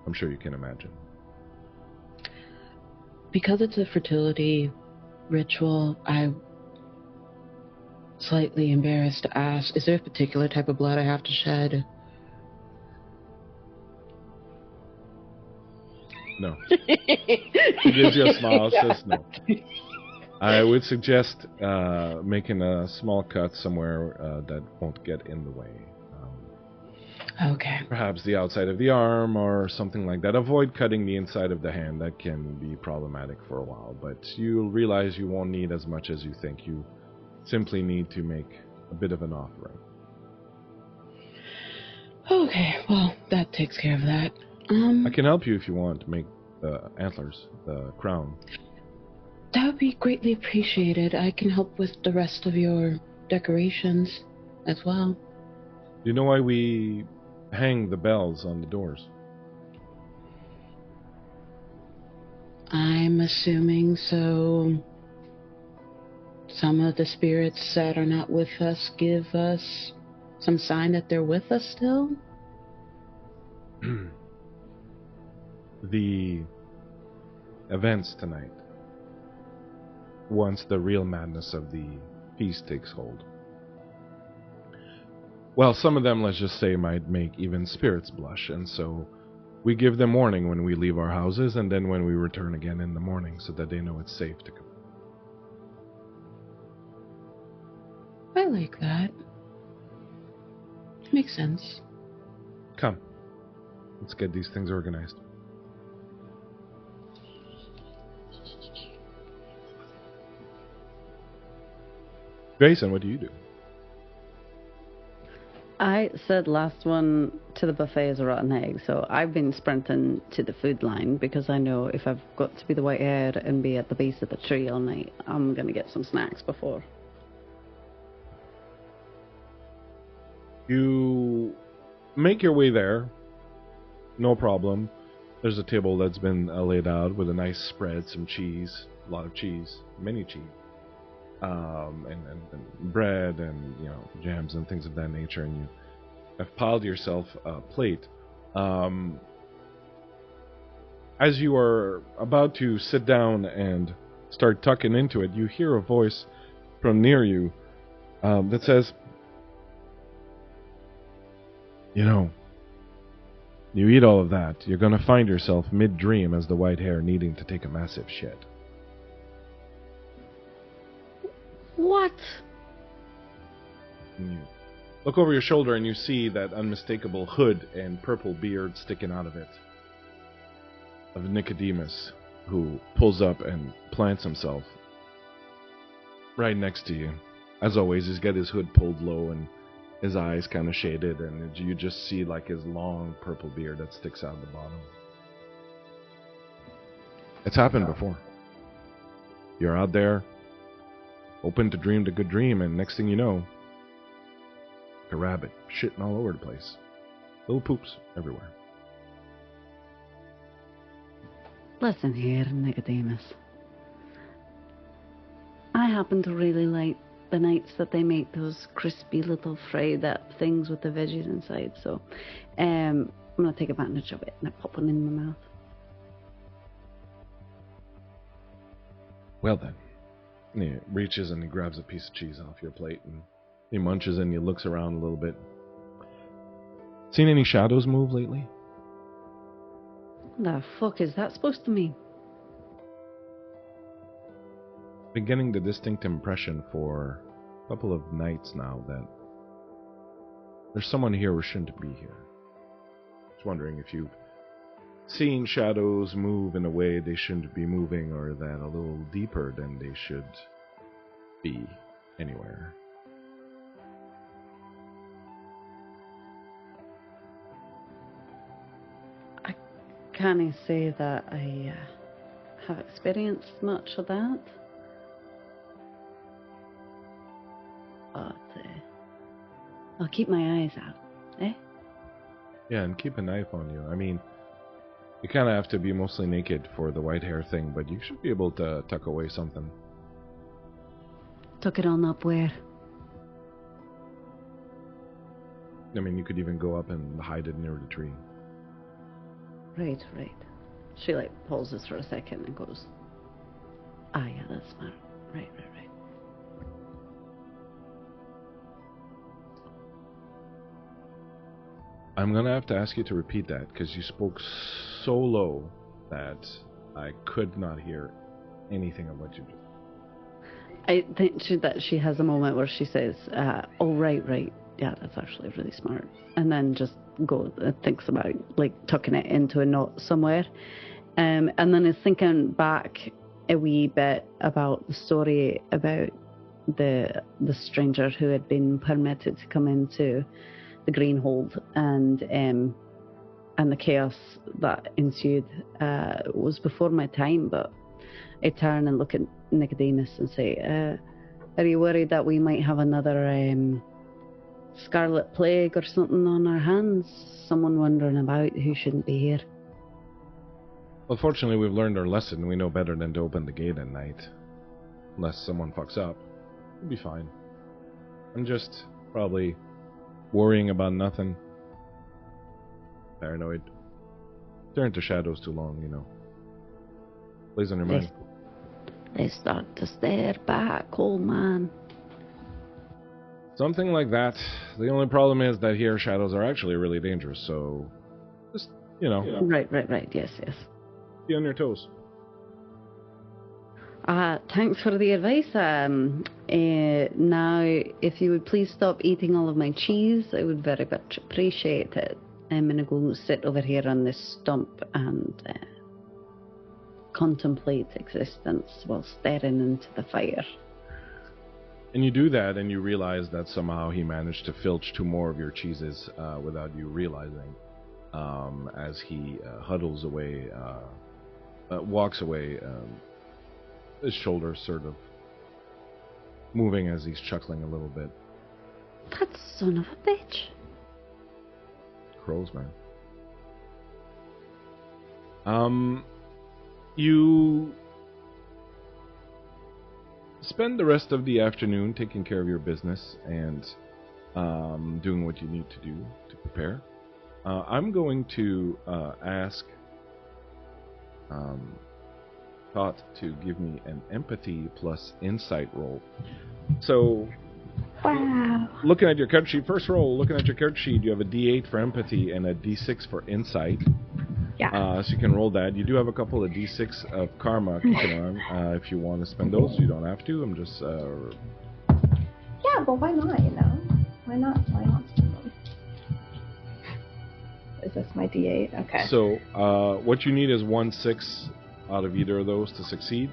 I'm sure you can imagine. Because it's a fertility ritual, I'm slightly embarrassed to ask, is there a particular type of blood I have to shed? No. She gives you a smile, says no. I would suggest making a small cut somewhere that won't get in the way. Okay. Perhaps the outside of the arm or something like that. Avoid cutting the inside of the hand. That can be problematic for a while, but you'll realize you won't need as much as you think. You simply need to make a bit of an offering. Okay, well, that takes care of that. I can help you if you want to make the antlers, the crown. That would be greatly appreciated. I can help with the rest of your decorations as well. You know why we hang the bells on the doors? I'm assuming so some of the spirits that are not with us give us some sign that they're with us still? The events tonight, once the real madness of the feast takes hold. Well, some of them, let's just say, might make even spirits blush, and so we give them warning when we leave our houses, and then when we return again in the morning, so that they know it's safe to come. I like that. Makes sense. Come. Let's get these things organized. Grayson, what do you do? I said last one to the buffet is a rotten egg, so I've been sprinting to the food line because I know if I've got to be the white hare and be at the base of the tree all night, I'm going to get some snacks before. You make your way there. No problem. There's a table that's been laid out with a nice spread, some cheese, a lot of cheese, many cheese. And bread and jams and things of that nature, and you have piled yourself a plate. As you are about to sit down and start tucking into it, you hear a voice from near you that says, you eat all of that, you're going to find yourself mid-dream as the white hare needing to take a massive shit. What? And you look over your shoulder and you see that unmistakable hood and purple beard sticking out of it of Nicodemus, who pulls up and plants himself right next to you. As always, he's got his hood pulled low and his eyes kind of shaded, and you just see like his long purple beard that sticks out of the bottom. It's happened before. You're out there, open to dream the good dream, and next thing you know, a rabbit shitting all over the place. Little poops everywhere. Listen here, Nicodemus. I happen to really like the nights that they make those crispy little fried up things with the veggies inside, so I'm going to take advantage of it and I pop one in my mouth. Well then. And he reaches and he grabs a piece of cheese off your plate and he munches and he looks around a little bit. Seen any shadows move lately? What the fuck is that supposed to mean? Been getting the distinct impression for a couple of nights now that there's someone here who shouldn't be here. Just wondering if you've seen shadows move in a way they shouldn't be moving, or that a little deeper than they should be anywhere. I can't say that I have experienced much of that. But I'll keep my eyes out, eh? Yeah, and keep a knife on you. I mean, you kind of have to be mostly naked for the white hair thing, but you should be able to tuck away something. Tuck it on up where? I mean, you could even go up and hide it near the tree. Right. She pauses for a second and goes, ah, yeah, that's smart. Right. I'm going to have to ask you to repeat that, because you spoke so low that I could not hear anything of what you did. I think that she has a moment where she says, "Oh, right, yeah, that's actually really smart," and then just thinks about like tucking it into a knot somewhere, and then is thinking back a wee bit about the story about the stranger who had been permitted to come into the Greenhold, and the chaos that ensued was before my time. But I turn and look at Nicodemus and say, "Are you worried that we might have another scarlet plague or something on our hands? Someone wandering about who shouldn't be here?" Well, fortunately, we've learned our lesson. We know better than to open the gate at night. Unless someone fucks up. We'll be fine. I'm just probably worrying about nothing. Paranoid. Staring to shadows too long, you know. Plays on your mind. They start to stare back, old man. Something like that. The only problem is that here shadows are actually really dangerous, so just, you know. Right, yes. Be on your toes. Thanks for the advice. Now, if you would please stop eating all of my cheese, I would very much appreciate it. I'm going to go sit over here on this stump and contemplate existence while staring into the fire. And you do that, and you realize that somehow he managed to filch 2 more of your cheeses without you realizing, as he huddles away, walks away, his shoulders sort of moving as he's chuckling a little bit. That son of a bitch. Crows, man. You spend the rest of the afternoon taking care of your business and doing what you need to do to prepare. I'm going to ask Tot to give me an empathy plus insight roll. So, wow. Looking at your character sheet, first roll, looking at your character sheet, you have a D8 for empathy and a D6 for insight. Yeah. So you can roll that. You do have a couple of D6 of karma kicking on. If you want to spend those, you don't have to. I'm just... Yeah, but why not, you know? Why not spend them? Is this my D8? Okay. So, what you need is 1/6 out of either of those to succeed.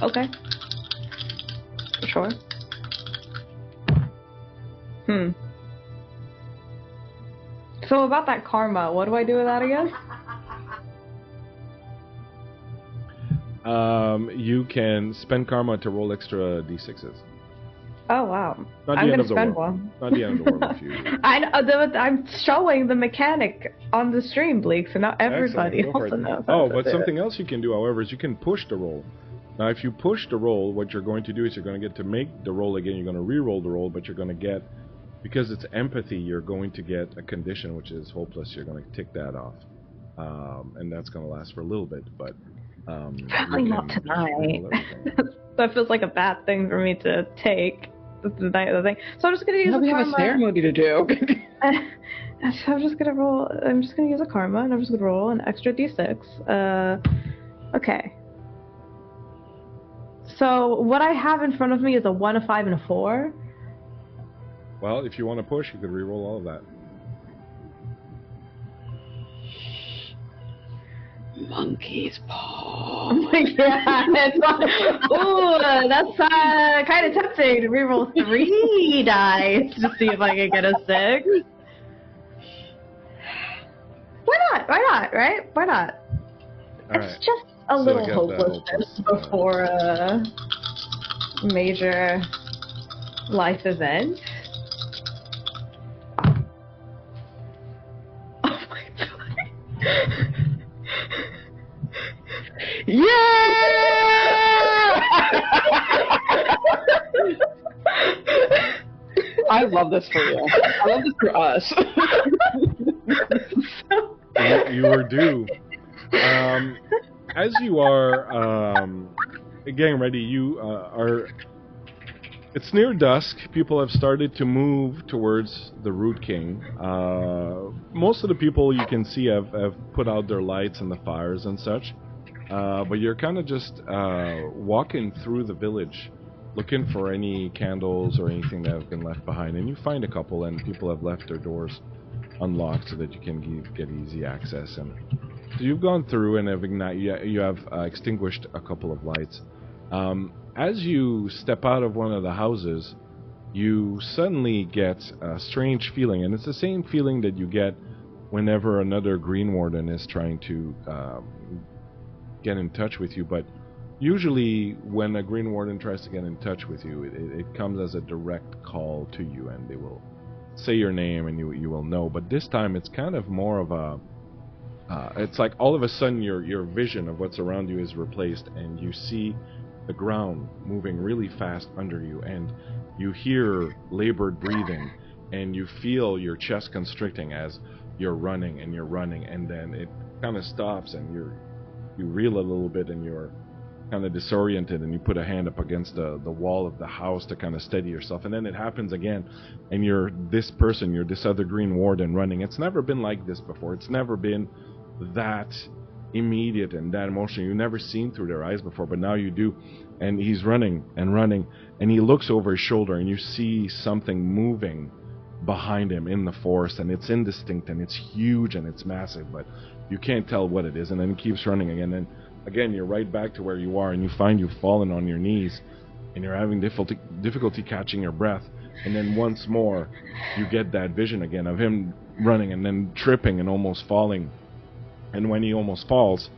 Okay. Sure. So about that karma, what do I do with that again? You can spend karma to roll extra D6s. Oh wow! Not I'm the end gonna of the spend world. one. Not the end of the world if you. I'm showing the mechanic on the stream, Bleak, so now everybody also knows. Oh, but something else you can do, however, is you can push the roll. Now, if you push the roll, what you're going to do is you're going to get to make the roll again. You're going to re-roll the roll, but you're going to get, because it's empathy, you're going to get a condition which is hopeless. You're going to tick that off, and that's going to last for a little bit. But probably not tonight. That feels like a bad thing for me to take. The night of the thing. So I'm just gonna use a we karma. have a ceremony to do. So I'm just gonna roll. I'm just gonna use a karma, and I'm just gonna roll an extra d6. Okay. So what I have in front of me is a 1, a 5, and a 4. Well, if you want to push, you could re-roll all of that. Monkey's paw. Yeah, that's kind of tempting to reroll 3 dice to see if I can get a 6. Why not? Right? Why not? All It's right. just a little hopelessness before a major life event. Oh my god. Yeah! I love this for you. I love this for us. You were due. As you are getting ready, you are It's near dusk. People have started to move towards the Root King. Most of the people you can see have put out their lights and the fires and such. But you're kind of just walking through the village, looking for any candles or anything that have been left behind. And you find a couple, and people have left their doors unlocked so that you can get easy access. And so you've gone through and you have extinguished a couple of lights. As you step out of one of the houses, you suddenly get a strange feeling, and it's the same feeling that you get whenever another Green Warden is trying to get in touch with you. But usually when a Green Warden tries to get in touch with you, it comes as a direct call to you, and they will say your name and you will know. But this time it's kind of more of a it's like all of a sudden your vision of what's around you is replaced, and you see the ground moving really fast under you, and you hear labored breathing, and you feel your chest constricting as you're running, and then it kind of stops, and you reel a little bit, and you're kind of disoriented, and you put a hand up against the wall of the house to kind of steady yourself, and then it happens again, and you're this other Green Warden running. It's never been like this before. It's never been that immediate and that emotional. You've never seen through their eyes before, but now you do. And he's running, and he looks over his shoulder, and you see something moving behind him in the forest, and it's indistinct, and it's huge, and it's massive, but you can't tell what it is. And then he keeps running again, and again you're right back to where you are, and you find you've fallen on your knees, and you're having difficulty catching your breath. And then once more you get that vision again of him running and then tripping and almost falling. And when he almost falls,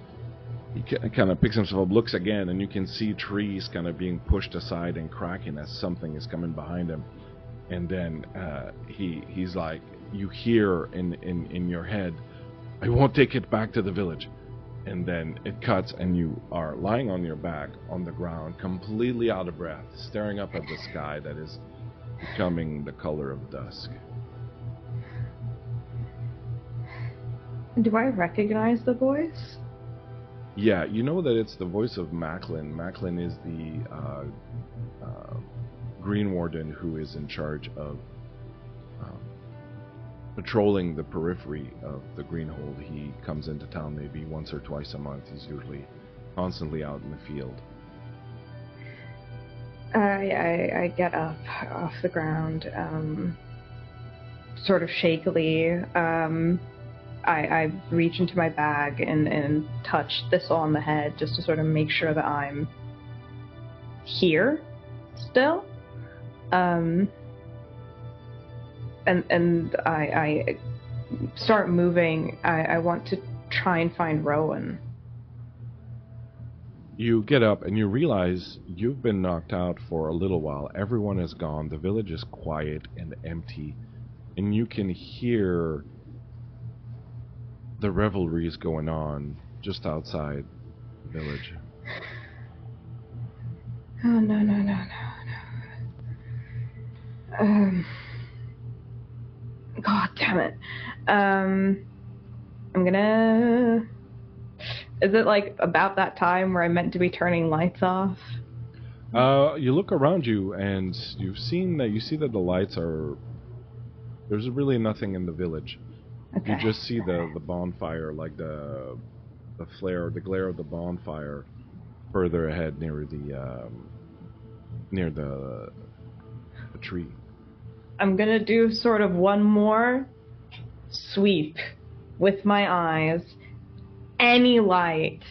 he kind of picks himself up, looks again, and you can see trees kind of being pushed aside and cracking as something is coming behind him. And then he's like, you hear in your head, "I won't take it back to the village." And then it cuts, and you are lying on your back on the ground, completely out of breath, staring up at the sky that is becoming the color of dusk. Do I recognize the voice? Yeah, you know that it's the voice of Macklin. Macklin is the Green Warden who is in charge of patrolling the periphery of the Greenhold. He comes into town maybe once or twice a month. He's usually constantly out in the field. I get up off the ground, sort of shakily. I reach into my bag and touch Thistle on the head just to sort of make sure that I'm here still. And I start moving. I want to try and find Rowan. You get up and you realize you've been knocked out for a little while. Everyone is gone. The village is quiet and empty. And you can hear the revelries going on just outside the village. Oh, no. God damn it. I'm gonna... Is it like about that time where I meant to be turning lights off? You look around you, and you see that the lights are... There's really nothing in the village. Okay. You just see the bonfire, like the flare, the glare of the bonfire further ahead near the tree. I'm gonna do sort of one more sweep with my eyes. Any light.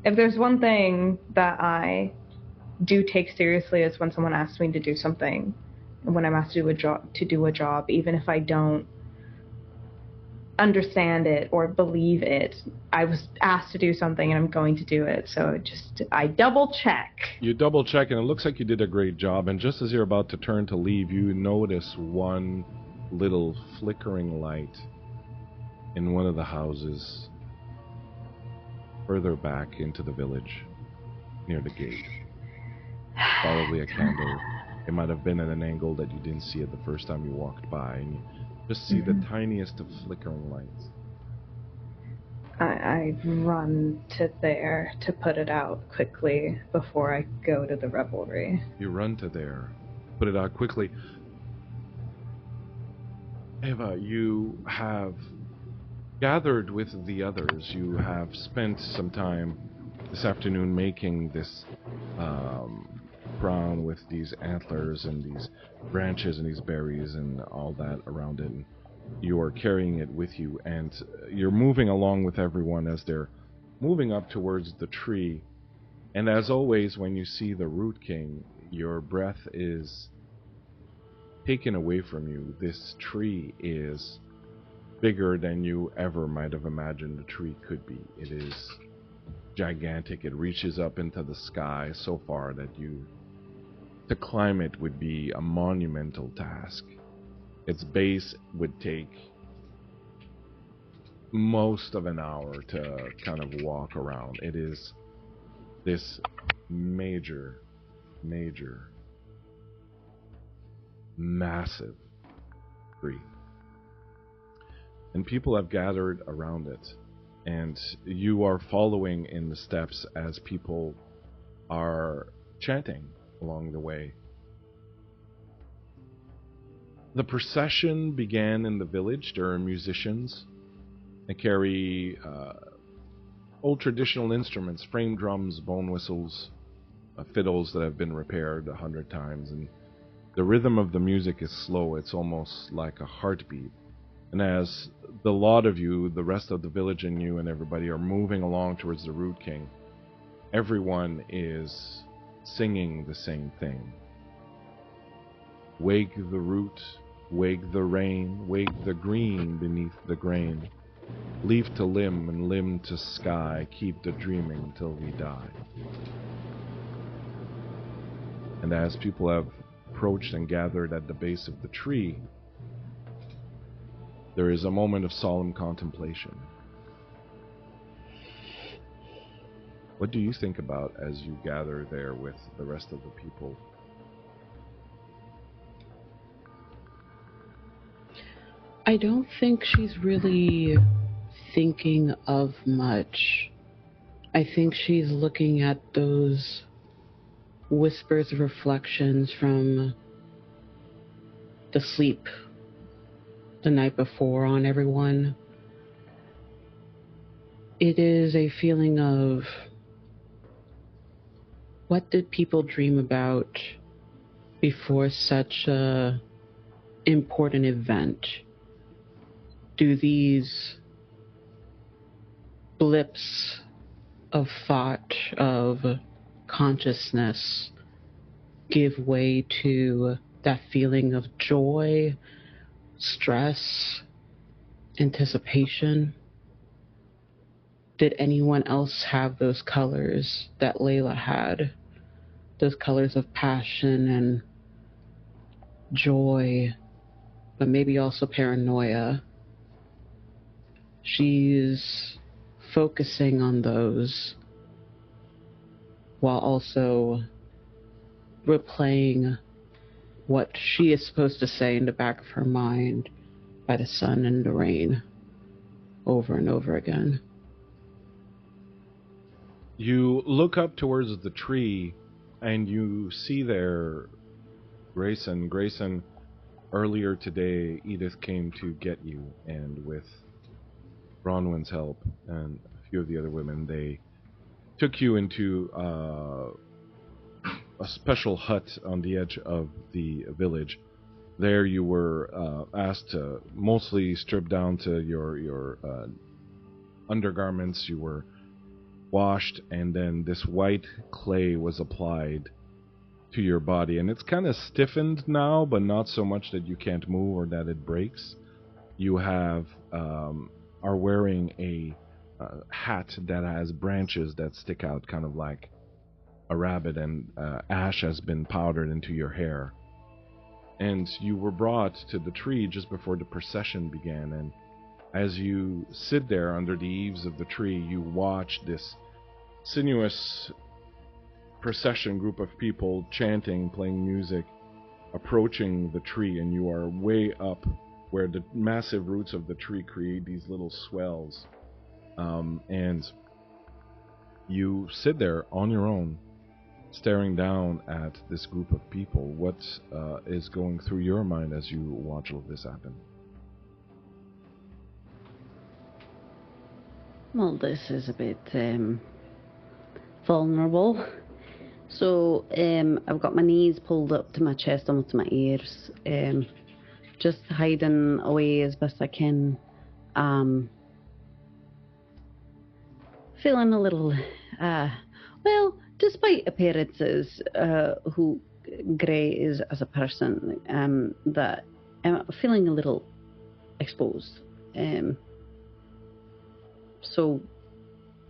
If there's one thing that I do take seriously is when someone asks me to do something, and when I'm asked to do a job, even if I don't understand it or believe it. I was asked to do something and I'm going to do it, so I double check. You double check, and it looks like you did a great job, and just as you're about to turn to leave, you notice one little flickering light in one of the houses further back into the village near the gate. Probably a candle. It might have been at an angle that you didn't see it the first time you walked by, and you just see the tiniest of flickering lights. I run to there to put it out quickly before I go to the revelry. You run to there, put it out quickly. Eva, you have gathered with the others. You have spent some time this afternoon making this crown with these antlers and these branches and these berries and all that around it. And you are carrying it with you, and you're moving along with everyone as they're moving up towards the tree. And as always, when you see the Root King, your breath is taken away from you. This tree is bigger than you ever might have imagined a tree could be. It is gigantic. It reaches up into the sky so far that to climb it would be a monumental task. Its base would take most of an hour to kind of walk around. It is this major, massive tree. And people have gathered around it, and you are following in the steps as people are chanting along the way. The procession began in the village. There are musicians. They carry old traditional instruments, frame drums, bone whistles, fiddles that have been repaired 100 times, and the rhythm of the music is slow. It's almost like a heartbeat. And as the lot of you, the rest of the village and you and everybody are moving along towards the Root King, everyone is singing the same thing. Wake the root, wake the rain, wake the green beneath the grain. Leaf to limb and limb to sky, keep the dreaming till we die. And as people have approached and gathered at the base of the tree, there is a moment of solemn contemplation. What do you think about as you gather there with the rest of the people? I don't think she's really thinking of much. I think she's looking at those whispers of reflections from the sleep the night before on everyone. It is a feeling of, what did people dream about before such a important event? Do these blips of thought, of consciousness, give way to that feeling of joy, stress, anticipation? Did anyone else have those colors that Layla had? Those colors of passion and joy, but maybe also paranoia. She's focusing on those while also replaying what she is supposed to say in the back of her mind by the sun and the rain over and over again. You look up towards the tree and you see there Grayson. Grayson, earlier today, Edith came to get you, and with Bronwyn's help and a few of the other women, they took you into a special hut on the edge of the village. There you were asked to mostly strip down to your undergarments. You were washed, and then this white clay was applied to your body, and it's kind of stiffened now, but not so much that you can't move or that it breaks. You have are wearing a hat that has branches that stick out kind of like a rabbit, and ash has been powdered into your hair. And you were brought to the tree just before the procession began, and as you sit there under the eaves of the tree, you watch this sinuous procession group of people chanting, playing music, approaching the tree, and you are way up where the massive roots of the tree create these little swells. And you sit there on your own, staring down at this group of people. What is going through your mind as you watch all of this happen? Well, this is a bit vulnerable. So I've got my knees pulled up to my chest, almost to my ears, just hiding away as best I can. Feeling a little, well, despite appearances, who Grey is as a person, that I'm feeling a little exposed. So,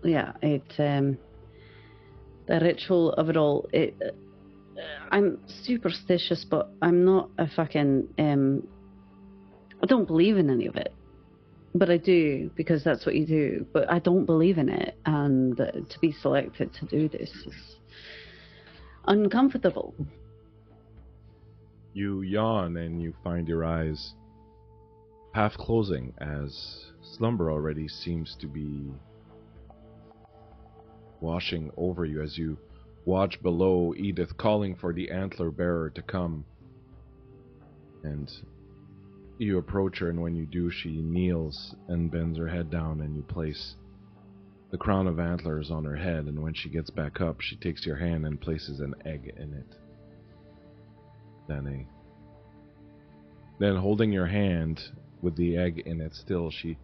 yeah, the ritual of it all, I'm superstitious, but I'm not a fucking, I don't believe in any of it. But I do, because that's what you do. But I don't believe in it, and to be selected to do this is uncomfortable. You yawn and you find your eyes half closing as slumber already seems to be washing over you as you watch below Edith calling for the antler bearer to come. And you approach her, and when you do, she kneels and bends her head down, and you place the crown of antlers on her head, and when she gets back up, she takes your hand and places an egg in it. DANAI. Then, holding your hand with the egg in it still, she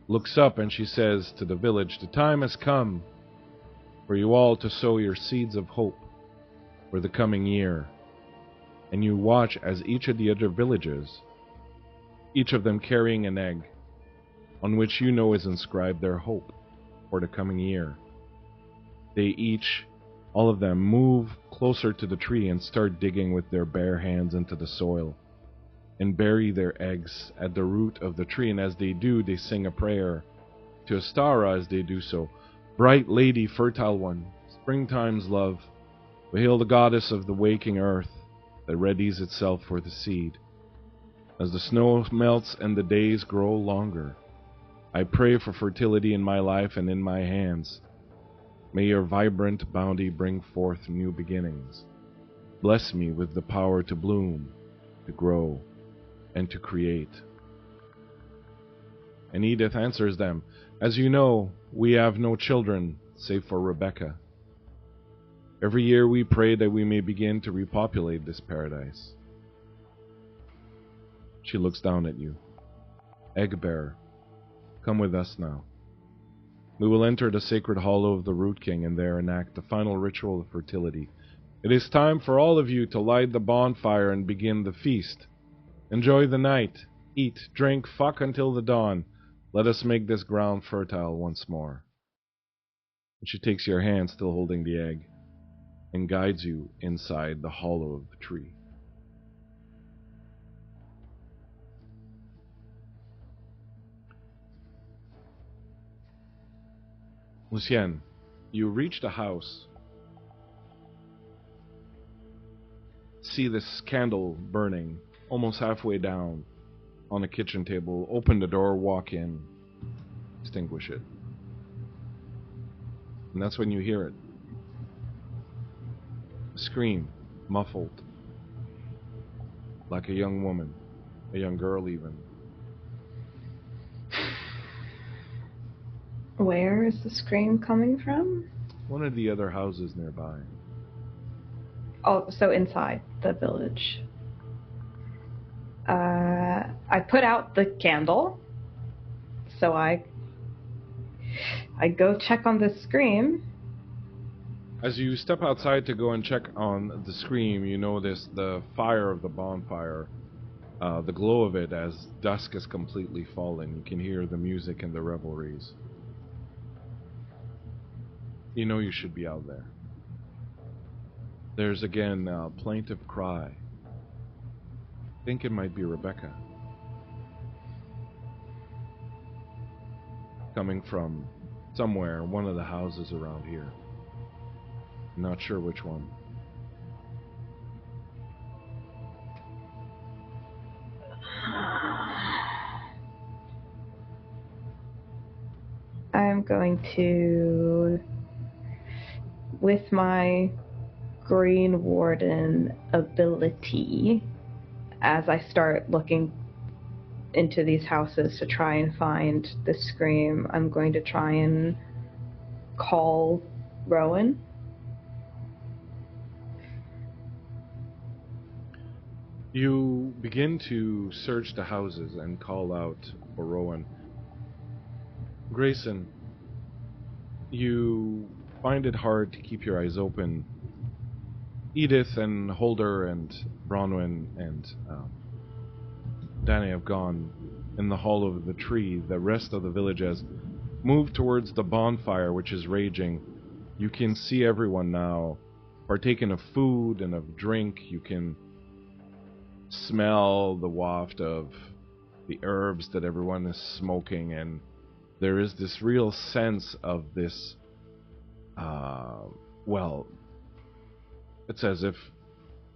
looks up and she says to the village, "The time has come for you all to sow your seeds of hope for the coming year." And you watch as each of the other villages, each of them carrying an egg on which you know is inscribed their hope for the coming year. They each, all of them, move closer to the tree and start digging with their bare hands into the soil and bury their eggs at the root of the tree. And as they do, they sing a prayer to Ostara as they do so. "Bright lady, fertile one, springtime's love, we hail the goddess of the waking earth that readies itself for the seed. As the snow melts and the days grow longer, I pray for fertility in my life and in my hands. May your vibrant bounty bring forth new beginnings. Bless me with the power to bloom, to grow, and to create." And Edith answers them, "As you know, we have no children, save for Rebecca. Every year we pray that we may begin to repopulate this paradise." She looks down at you. "Egg bearer, come with us now. We will enter the sacred hollow of the Root King and there enact the final ritual of fertility. It is time for all of you to light the bonfire and begin the feast. Enjoy the night. Eat, drink, fuck until the dawn. Let us make this ground fertile once more." And she takes your hand, still holding the egg, and guides you inside the hollow of the tree. Lucien, you reach the house. See this candle burning almost halfway down on a kitchen table. Open the door, walk in, extinguish it. And that's when you hear it. A scream, muffled, like a young woman, a young girl even. Where is the scream coming from? One of the other houses nearby. Oh, so inside the village. I put out the candle, so I go check on the scream. As you step outside to go and check on the scream, you notice the fire of the bonfire, the glow of it as dusk is completely fallen. You can hear the music and the revelries. You know you should be out there. There's again a plaintive cry. I think it might be Rebecca. Coming from somewhere, one of the houses around here. I'm not sure which one. I'm going to, with my Green Warden ability as I start looking into these houses to try and find the scream. I'm going to try and call Rowan. You begin to search the houses and call out for Rowan. Grayson, you find it hard to keep your eyes open. Edith and Holder and Bronwyn and DANAI have gone in the hollow of the tree. The rest of the village has moved towards the bonfire, which is raging. You can see everyone now partaking of food and of drink. You can smell the waft of the herbs that everyone is smoking, and there is this real sense of this, it's as if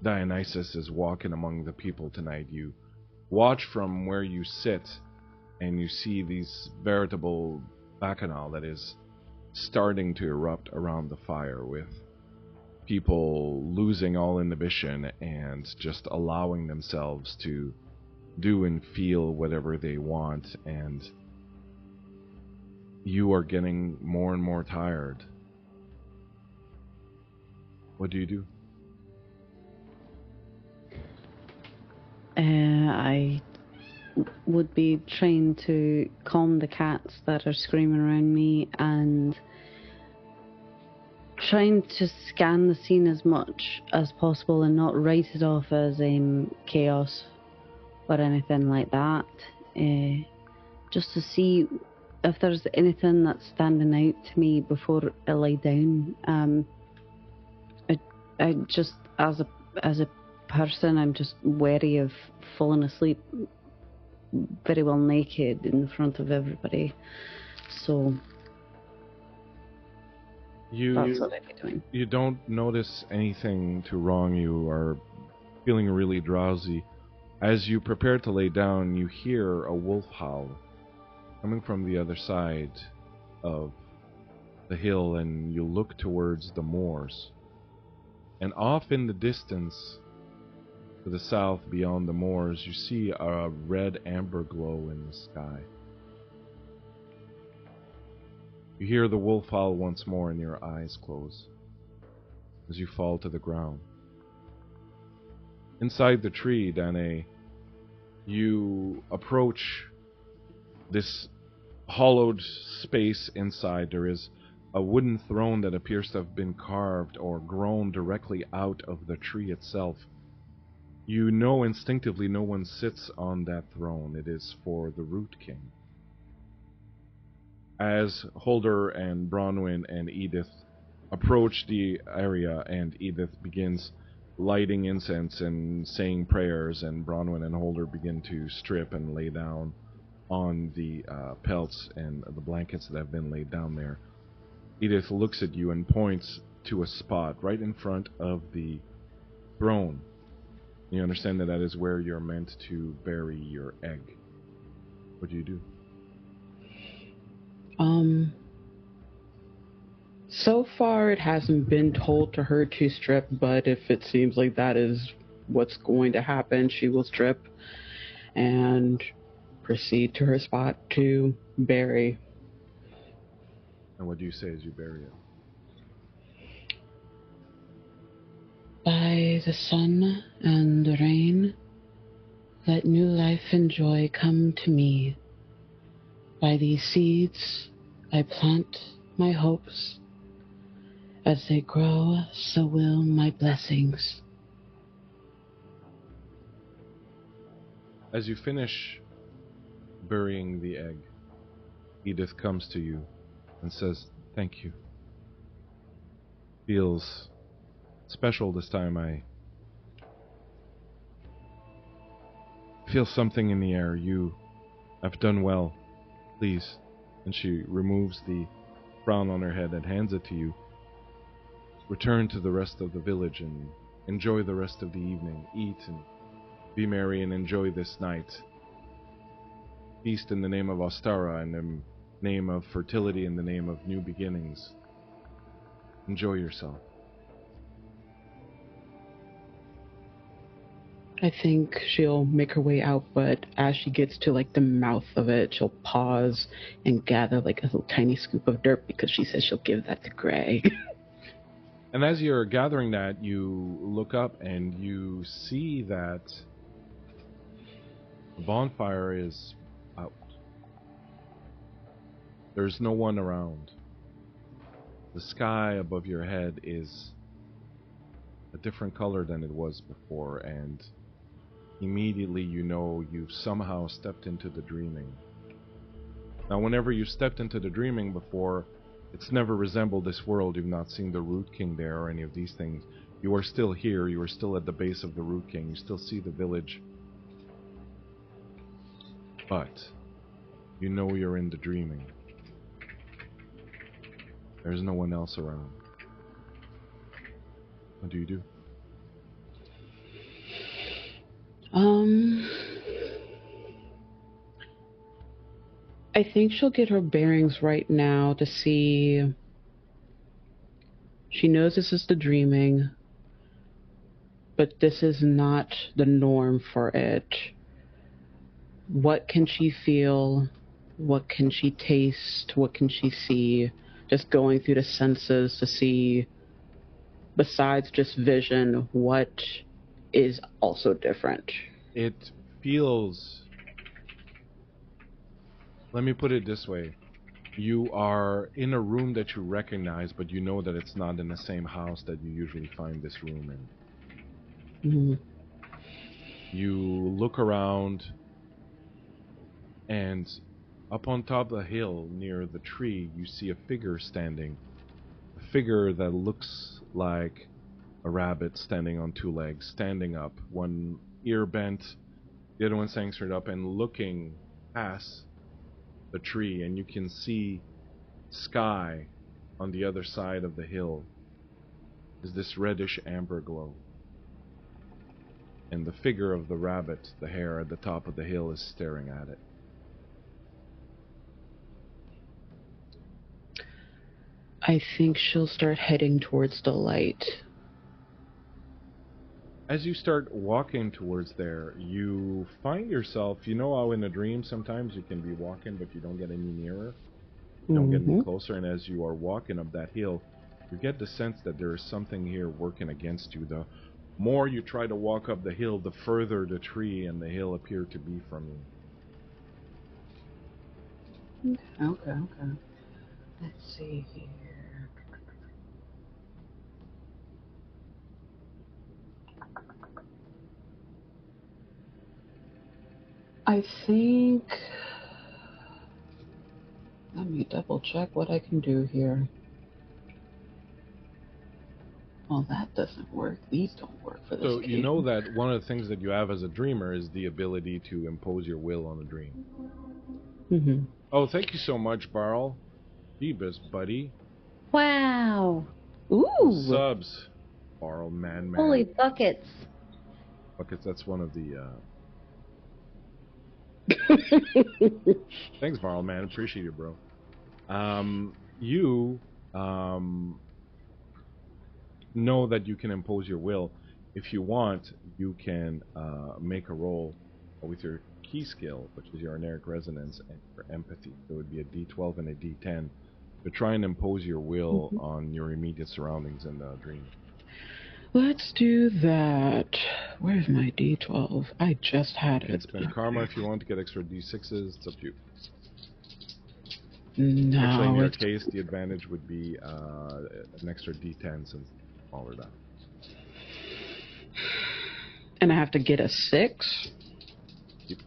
Dionysus is walking among the people tonight. You watch from where you sit, and you see these veritable bacchanal that is starting to erupt around the fire, with people losing all inhibition and just allowing themselves to do and feel whatever they want, and you are getting more and more tired. What do you do? I would be trying to calm the cats that are screaming around me and trying to scan the scene as much as possible and not write it off as chaos or anything like that. Just to see if there's anything that's standing out to me before I lie down. I just, as a person, I'm just wary of falling asleep very well naked in front of everybody. So that's what I'd be doing. You don't notice anything to wrong you. Are feeling really drowsy. As you prepare to lay down, you hear a wolf howl coming from the other side of the hill, and you look towards the moors. And off in the distance, to the south beyond the moors, you see a red amber glow in the sky. You hear the wolf howl once more, and your eyes close as you fall to the ground. Inside the tree, DANAI, you approach this hollowed space inside. There is a wooden throne that appears to have been carved or grown directly out of the tree itself. You know instinctively no one sits on that throne. It is for the Root King. As Holder and Bronwyn and Edith approach the area, and Edith begins lighting incense and saying prayers, and Bronwyn and Holder begin to strip and lay down on the pelts and the blankets that have been laid down there, Edith looks at you and points to a spot right in front of the throne. You understand that is where you're meant to bury your egg. What do you do? So far it hasn't been told to her to strip, but if it seems like that is what's going to happen, she will strip and proceed to her spot to bury. And what do you say as you bury it? By the sun and the rain, let new life and joy come to me. By these seeds I plant my hopes. As they grow, so will my blessings. As you finish burying the egg, Edith comes to you and says, "Thank you. Feels special this time. I feel something in the air. You have done well. Please." And she removes the crown on her head and hands it to you. "Return to the rest of the village and enjoy the rest of the evening. Eat and be merry and enjoy this night. Feast in the name of Ostara, in the name of fertility, in the name of new beginnings. Enjoy yourself." I think she'll make her way out, but as she gets to like the mouth of it, she'll pause and gather like a little tiny scoop of dirt because she says she'll give that to Gray. And as you're gathering that, you look up and you see that the bonfire is out. There's no one around. The sky above your head is a different color than it was before, and immediately you know you've somehow stepped into the dreaming. Now, whenever you've stepped into the dreaming before, it's never resembled this world. You've not seen the Root King there or any of these things. You are still here. You are still at the base of the Root King. You still see the village. But you know you're in the dreaming. There's no one else around. What do you do? I think she'll get her bearings right now to see. She knows this is the dreaming, but this is not the norm for it. What can she feel? What can she taste? What can she see? Just going through the senses to see, besides just vision, what is also different. It feels... Let me put it this way. You are in a room that you recognize, but you know that it's not in the same house that you usually find this room in. Mm-hmm. You look around, and up on top of the hill near the tree, you see a figure standing. A figure that looks like a rabbit standing on two legs, standing up, one ear bent, the other one standing straight up and looking past the tree, and you can see sky on the other side of the hill is this reddish amber glow, and the figure of the rabbit, the hare at the top of the hill, is staring at it. I think she'll start heading towards the light. As you start walking towards there, you find yourself, you know how in a dream sometimes you can be walking but you don't get any nearer, you don't get any closer, and as you are walking up that hill, you get the sense that there is something here working against you. The more you try to walk up the hill, the further the tree and the hill appear to be from you. Okay. Let's see here. I think... Let me double check what I can do here. Well, that doesn't work. These don't work for this So game. you know that one of the things that you have as a dreamer is the ability to impose your will on a dream. Mm-hmm. Oh, thank you so much, Barl. Jeebus, buddy. Wow. Ooh! Subs. Barl, man. Holy buckets. Buckets, that's one of the... Thanks, Barl, man. Appreciate it, bro. You know that you can impose your will. If you want, you can make a roll with your key skill, which is your eneric resonance and your empathy. So it would be a D12 and a D10 to try and impose your will on your immediate surroundings in the dream. Let's do that. Where's my D12? I just had it. You can spend karma if you want to get extra D6s. It's up to you. No, actually, in your case, the advantage would be an extra D10 since it's smaller die. And I have to get a 6? Yep.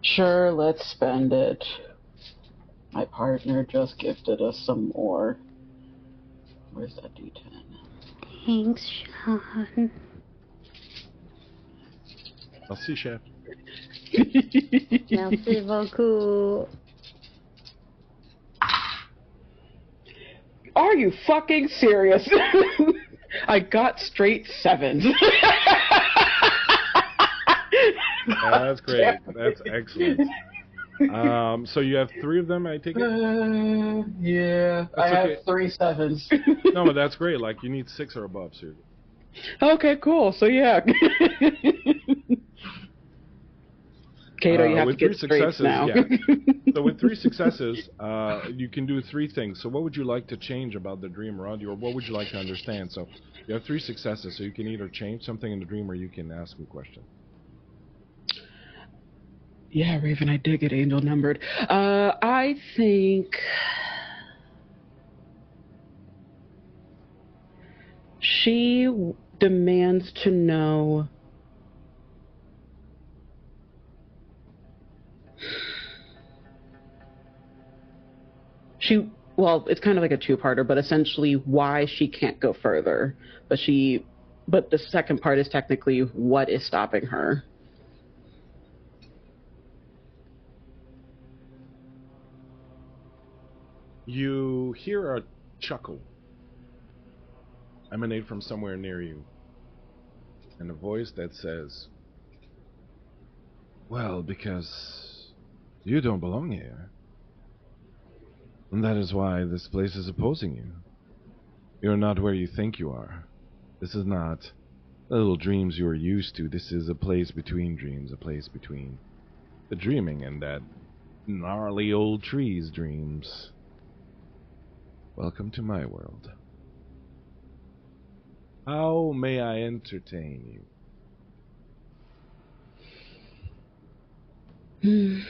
Sure, let's spend it. My partner just gifted us some more. Where's that D10? Thanks, Sean. Merci, chef. Merci beaucoup. Are you fucking serious? I got straight 7s. That's great. That's excellent. So you have 3 of them, I take it? Yeah. That's I okay. have 3 7s. No, but that's great. Like, you need 6 or above, so Okay, cool. So yeah. Kato, you have to with get 3 straight successes, now. yeah. So with 3 successes, you can do 3 things. So what would you like to change about the dream around you, or what would you like to understand? So you have 3 successes, so you can either change something in the dream or you can ask me a question. Yeah, Raven, I did get angel numbered. I think she demands to know well, it's kind of like a two-parter, but essentially why she can't go further. But the second part is technically what is stopping her. You hear a chuckle emanate from somewhere near you, and a voice that says, "Well, because you don't belong here. And that is why this place is opposing you. You're not where you think you are. This is not the little dreams you are used to. This is a place between dreams, a place between the dreaming and that gnarly old tree's dreams. Welcome to my world. How may I entertain you?"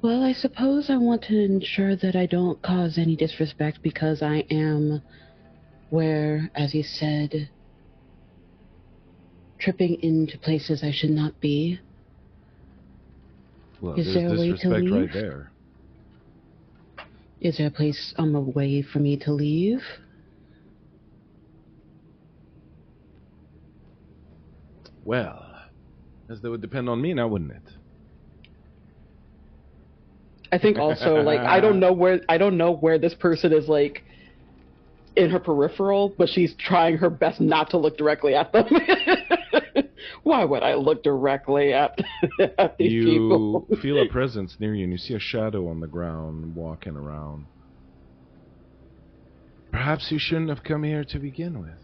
Well, I suppose I want to ensure that I don't cause any disrespect because I am where, as you said, tripping into places I should not be. Well, Is there a there's way to disrespect leave? right there. Is there a place on a way for me to leave? Well, as that would depend on me now, wouldn't it? I think also, like, I don't know where this person is, like, in her peripheral, but she's trying her best not to look directly at them. Why would I look directly at these people? You feel a presence near you, and you see a shadow on the ground walking around. Perhaps you shouldn't have come here to begin with.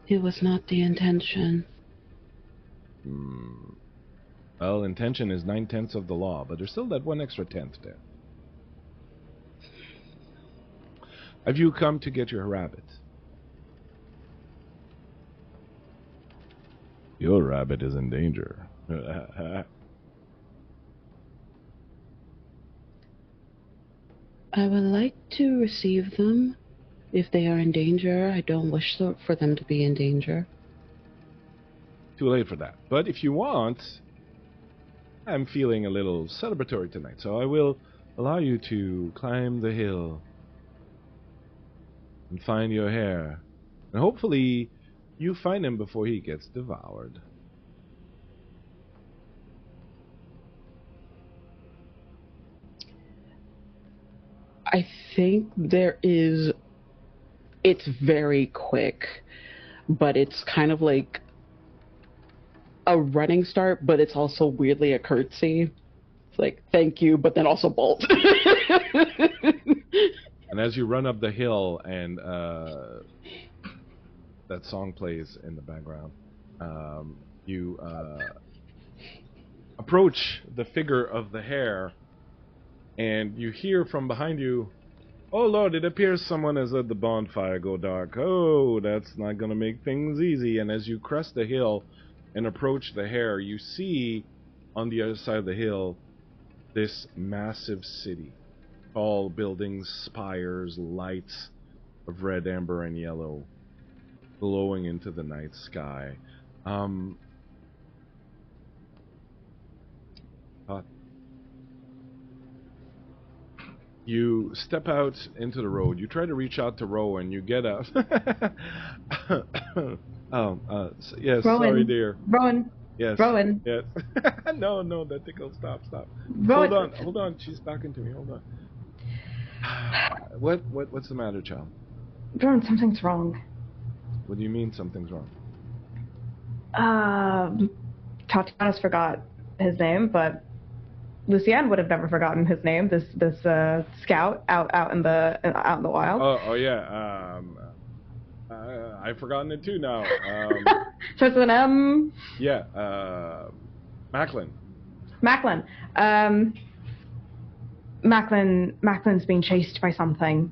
It was not the intention. Well, intention is 9/10 of the law, but there's still that 1 extra tenth there. Have you come to get your rabbit? Your rabbit is in danger. I would like to receive them if they are in danger. I don't wish for them to be in danger. Too late for that. But if you want, I'm feeling a little celebratory tonight, so I will allow you to climb the hill and find your hare. And hopefully you find him before he gets devoured. I think it's very quick, but it's kind of like a running start, but it's also weirdly a curtsy. It's like, thank you, but then also bolt. And as you run up the hill and that song plays in the background, you approach the figure of the hare, and you hear from behind you, "Oh Lord, it appears someone has let the bonfire go dark. Oh, that's not going to make things easy." And as you crest the hill and approach the hare, you see on the other side of the hill this massive city. Tall buildings, spires, lights of red, amber, and yellow glowing into the night sky. You step out into the road. You try to reach out to Ro, and you get a... yes, Rowan. sorry, dear. Rowan. Yes. Rowan. Yes. No, that tickle. Stop. Rowan. Hold on. She's talking to me. Hold on. What's the matter, child? Rowan, something's wrong. What do you mean something's wrong? Tatiana's forgot his name, but Lucienne would have never forgotten his name. This scout out in the wild. Oh yeah. I've forgotten it too now. Starts with an M. Yeah. Macklin. Macklin's being chased by something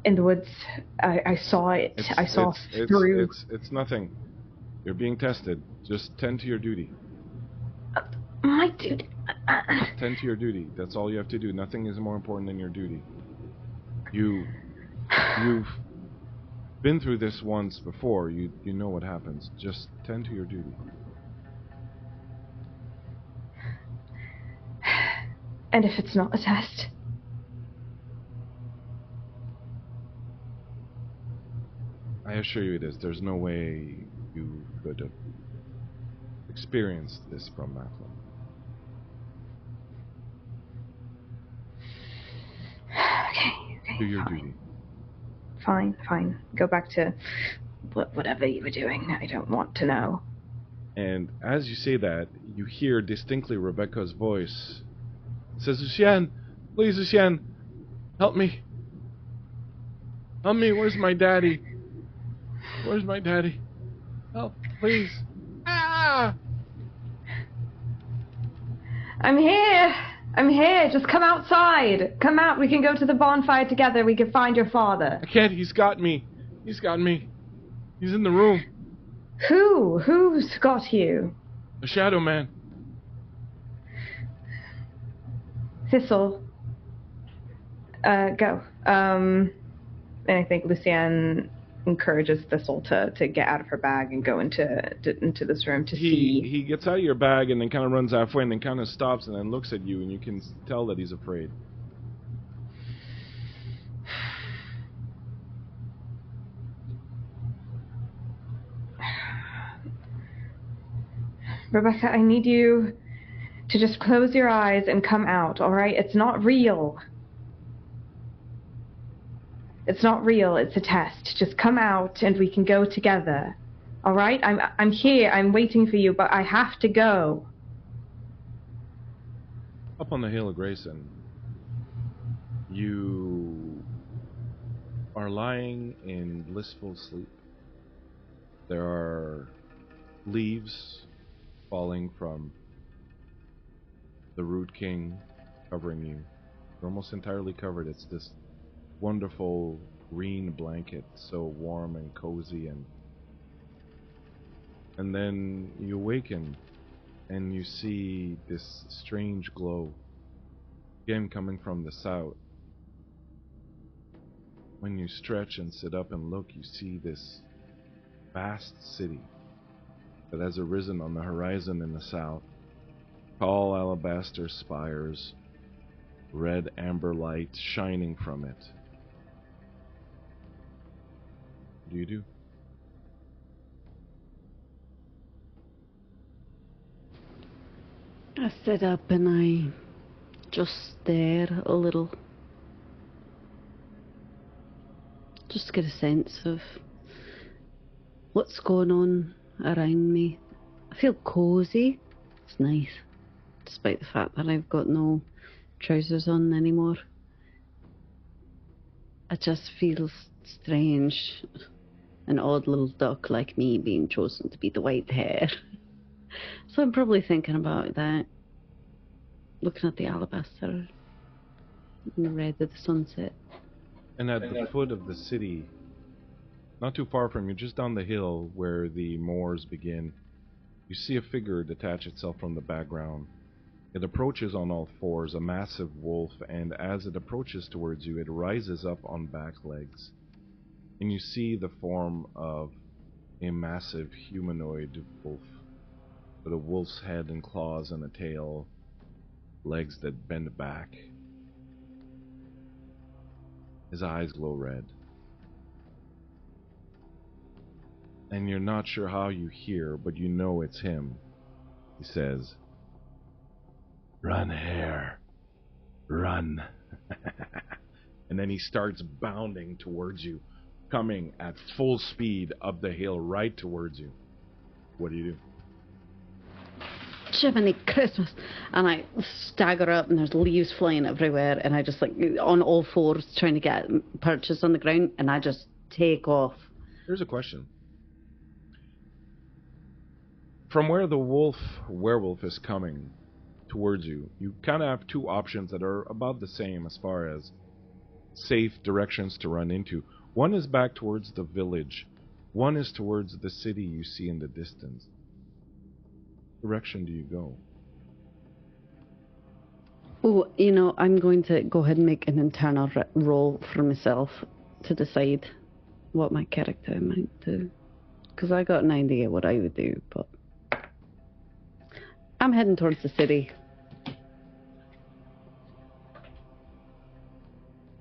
in the woods. I saw it. Through. It's nothing. You're being tested. Just tend to your duty. My duty. Tend to your duty. That's all you have to do. Nothing is more important than your duty. You've been through this once before. You know what happens. Just tend to your duty. And if it's not a test? I assure you it is. There's no way you could have experienced this from Macklin. Okay. Do your duty. Fine. Go back to whatever you were doing. I don't want to know. And as you say that, you hear distinctly Rebecca's voice. It says, Lucienne, please, Lucienne, help me. Help me, where's my daddy? Where's my daddy? Help, please. Ah! I'm here. Just come outside. Come out. We can go to the bonfire together. We can find your father. I can't. He's got me. He's in the room. Who's got you? The Shadow Man. Thistle. Go. And I think Lucienne encourages Thistle to get out of her bag and go into this room to see. He gets out of your bag and then kind of runs halfway and then kind of stops and then looks at you and you can tell that he's afraid. Rebecca, I need you to just close your eyes and come out, all right? It's not real. It's not real. It's a test. Just come out and we can go together. All right? I'm here. I'm waiting for you, but I have to go. Up on the hill of Grayson, you are lying in blissful sleep. There are leaves falling from the Root King covering you. You're almost entirely covered. It's this wonderful green blanket, so warm and cozy, and then you awaken and you see this strange glow again coming from the south. When you stretch and sit up and look, you see this vast city that has arisen on the horizon in the south. Tall alabaster spires, red amber light shining from it. What do you do? I sit up and I just stare a little. Just get a sense of what's going on around me. I feel cozy. It's nice, despite the fact that I've got no trousers on anymore. I just feel strange. An odd little duck like me being chosen to be the white hair. So I'm probably thinking about that. Looking at the alabaster and the red of the sunset. And at the foot of the city, not too far from you, just down the hill where the moors begin, you see a figure detach itself from the background. It approaches on all fours, a massive wolf, and as it approaches towards you, it rises up on back legs. And you see the form of a massive humanoid wolf, with a wolf's head and claws and a tail, legs that bend back. His eyes glow red. And you're not sure how you hear, but you know it's him. He says, "Run, hare. Run." And then he starts bounding towards you, coming at full speed up the hill right towards you. What do you do? Jiminy Christmas! And I stagger up, and there's leaves flying everywhere, and I just, like, on all fours trying to get perches on the ground, and I just take off. Here's a question. From where the werewolf is coming towards you, you kind of have two options that are about the same as far as safe directions to run into. One is back towards the village. One is towards the city you see in the distance. What direction do you go? Oh, you know, I'm going to go ahead and make an internal roll for myself to decide what my character might do. Because I got an idea what I would do, but I'm heading towards the city.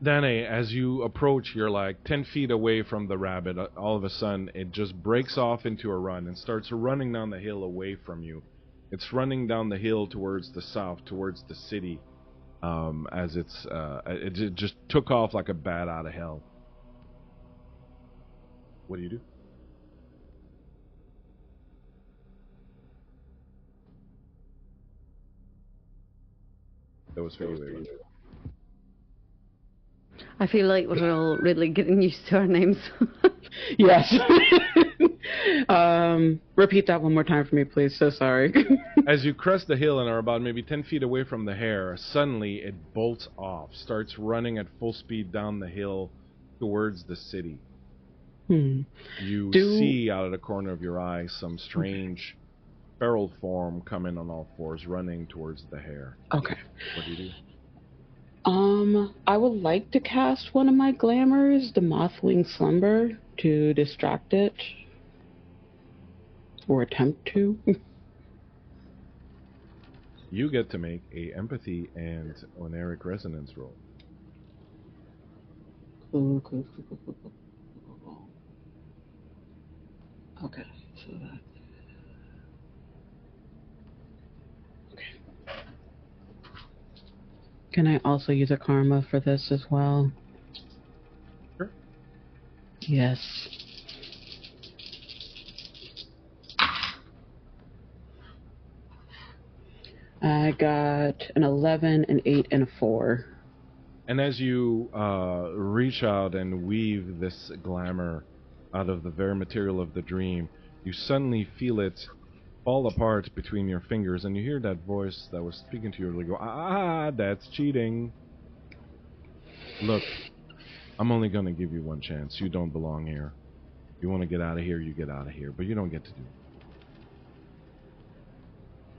DANAI, as you approach, you're like 10 feet away from the rabbit. All of a sudden, it just breaks off into a run and starts running down the hill away from you. It's running down the hill towards the south, towards the city, as it just took off like a bat out of hell. What do you do? That was for you, Avery. I feel like we're all really getting used to our names. Yes. Repeat that one more time for me, please. So sorry. As you crest the hill and are about maybe 10 feet away from the hare, suddenly it bolts off, starts running at full speed down the hill towards the city. You see out of the corner of your eye some strange feral form coming on all fours, running towards the hare. Okay. What do you do? I would like to cast one of my glamours, the Mothwing Slumber, to distract it. Or attempt to. You get to make a empathy and oneric resonance roll. Cool. Okay, so that. Okay. Can I also use a karma for this as well? Sure. Yes. I got an 11, an 8, and a 4. And as you reach out and weave this glamour out of the very material of the dream, you suddenly feel it fall apart between your fingers, and you hear that voice that was speaking to you go, that's cheating. Look, I'm only going to give you one chance. You don't belong here. If you want to get out of here, you get out of here, but you don't get to do it.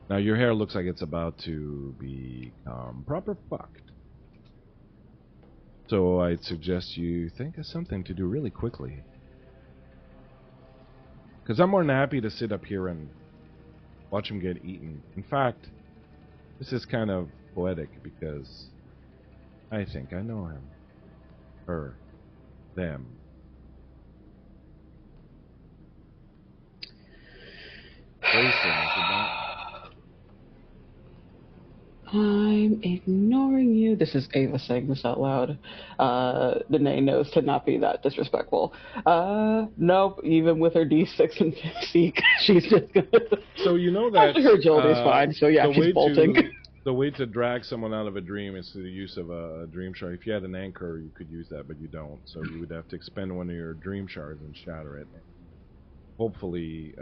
Now, your hair looks like it's about to become proper fucked. So I'd suggest you think of something to do really quickly. Because I'm more than happy to sit up here and watch him get eaten. In fact, this is kind of poetic because I think I know him. Her. Them. I'm ignoring you. This is Ava saying this out loud. DANAI knows to not be that disrespectful. Nope, even with her D6 and physique, she's just gonna... So you know that... Her agility's fine, so yeah, she's bolting. The way to drag someone out of a dream is through the use of a dream shard. If you had an anchor, you could use that, but you don't. So you would have to expend one of your dream shards and shatter it. Hopefully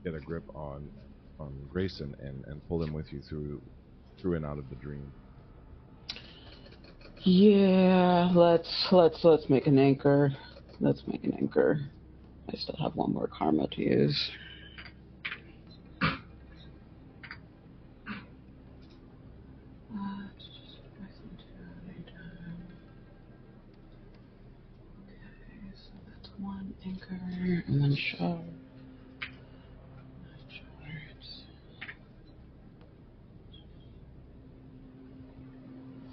get a grip on Grayson and pull him with you through and out of the dream. Yeah, let's make an anchor. Let's make an anchor. I still have one more karma to use. Okay, so that's one anchor and one shard.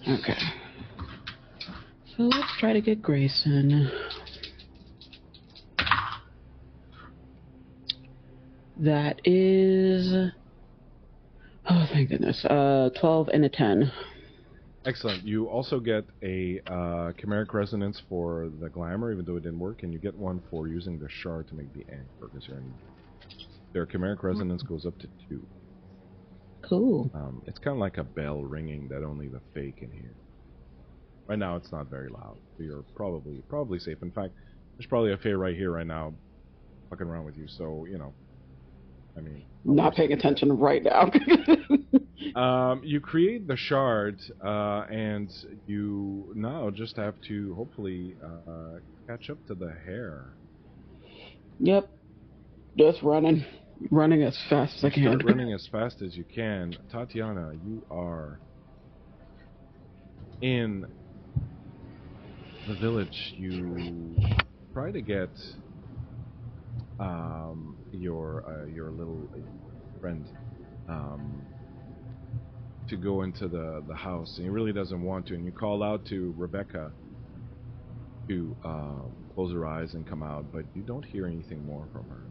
Okay. So let's try to get Grayson. That is... Oh, thank goodness. 12 and a 10. Excellent. You also get a chimeric resonance for the glamour, even though it didn't work, and you get one for using the shard to make the anchor, because their chimeric resonance goes up to 2. Cool. It's kind of like a bell ringing that only the Fae can hear. Right now, it's not very loud. So you're probably safe. In fact, there's probably a Fae right here, right now, fucking around with you. So I mean, not paying attention right now. You create the shard, and you now just have to hopefully catch up to the hare. Yep. Just running as fast as I can. Start running as fast as you can. Tatiana, you are in the village. You try to get your little friend to go into the house, and he really doesn't want to. And you call out to Rebecca to close her eyes and come out, but you don't hear anything more from her.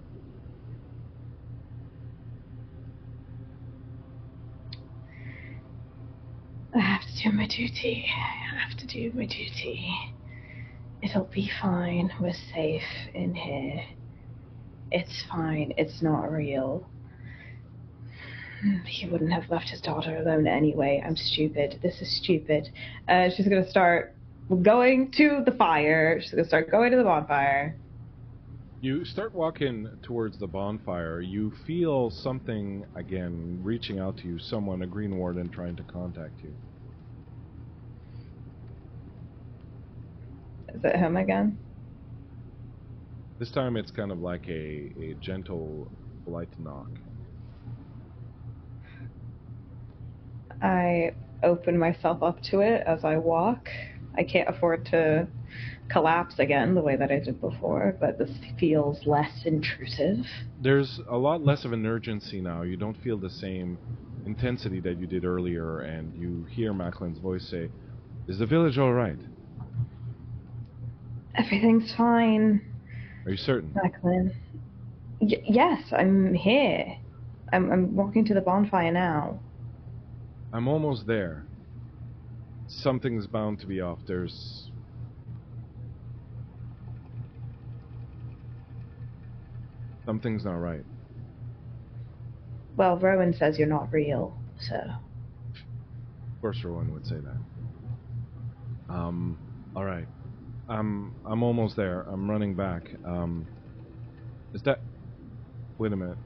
I have to do my duty. It'll be fine. We're safe in here. It's fine. It's not real. He wouldn't have left his daughter alone anyway. I'm stupid. This is stupid. She's going to start going to the fire. She's going to start going to the bonfire. You start walking towards the bonfire. You feel something, again, reaching out to you. Someone, a green warden, trying to contact you. Is it him again? This time it's kind of like a gentle, polite knock. I open myself up to it as I walk. I can't afford to collapse again the way that I did before, but this feels less intrusive. There's a lot less of an urgency now. You don't feel the same intensity that you did earlier, and you hear Macklin's voice say, "Is the village all right?" Everything's fine. Are you certain? Macklin. Yes, I'm here. I'm walking to the bonfire now. I'm almost there. Something's bound to be off. Something's not right. Well, Rowan says you're not real, so... Of course Rowan would say that. Alright. I'm almost there. I'm running back. Is that... Wait a minute.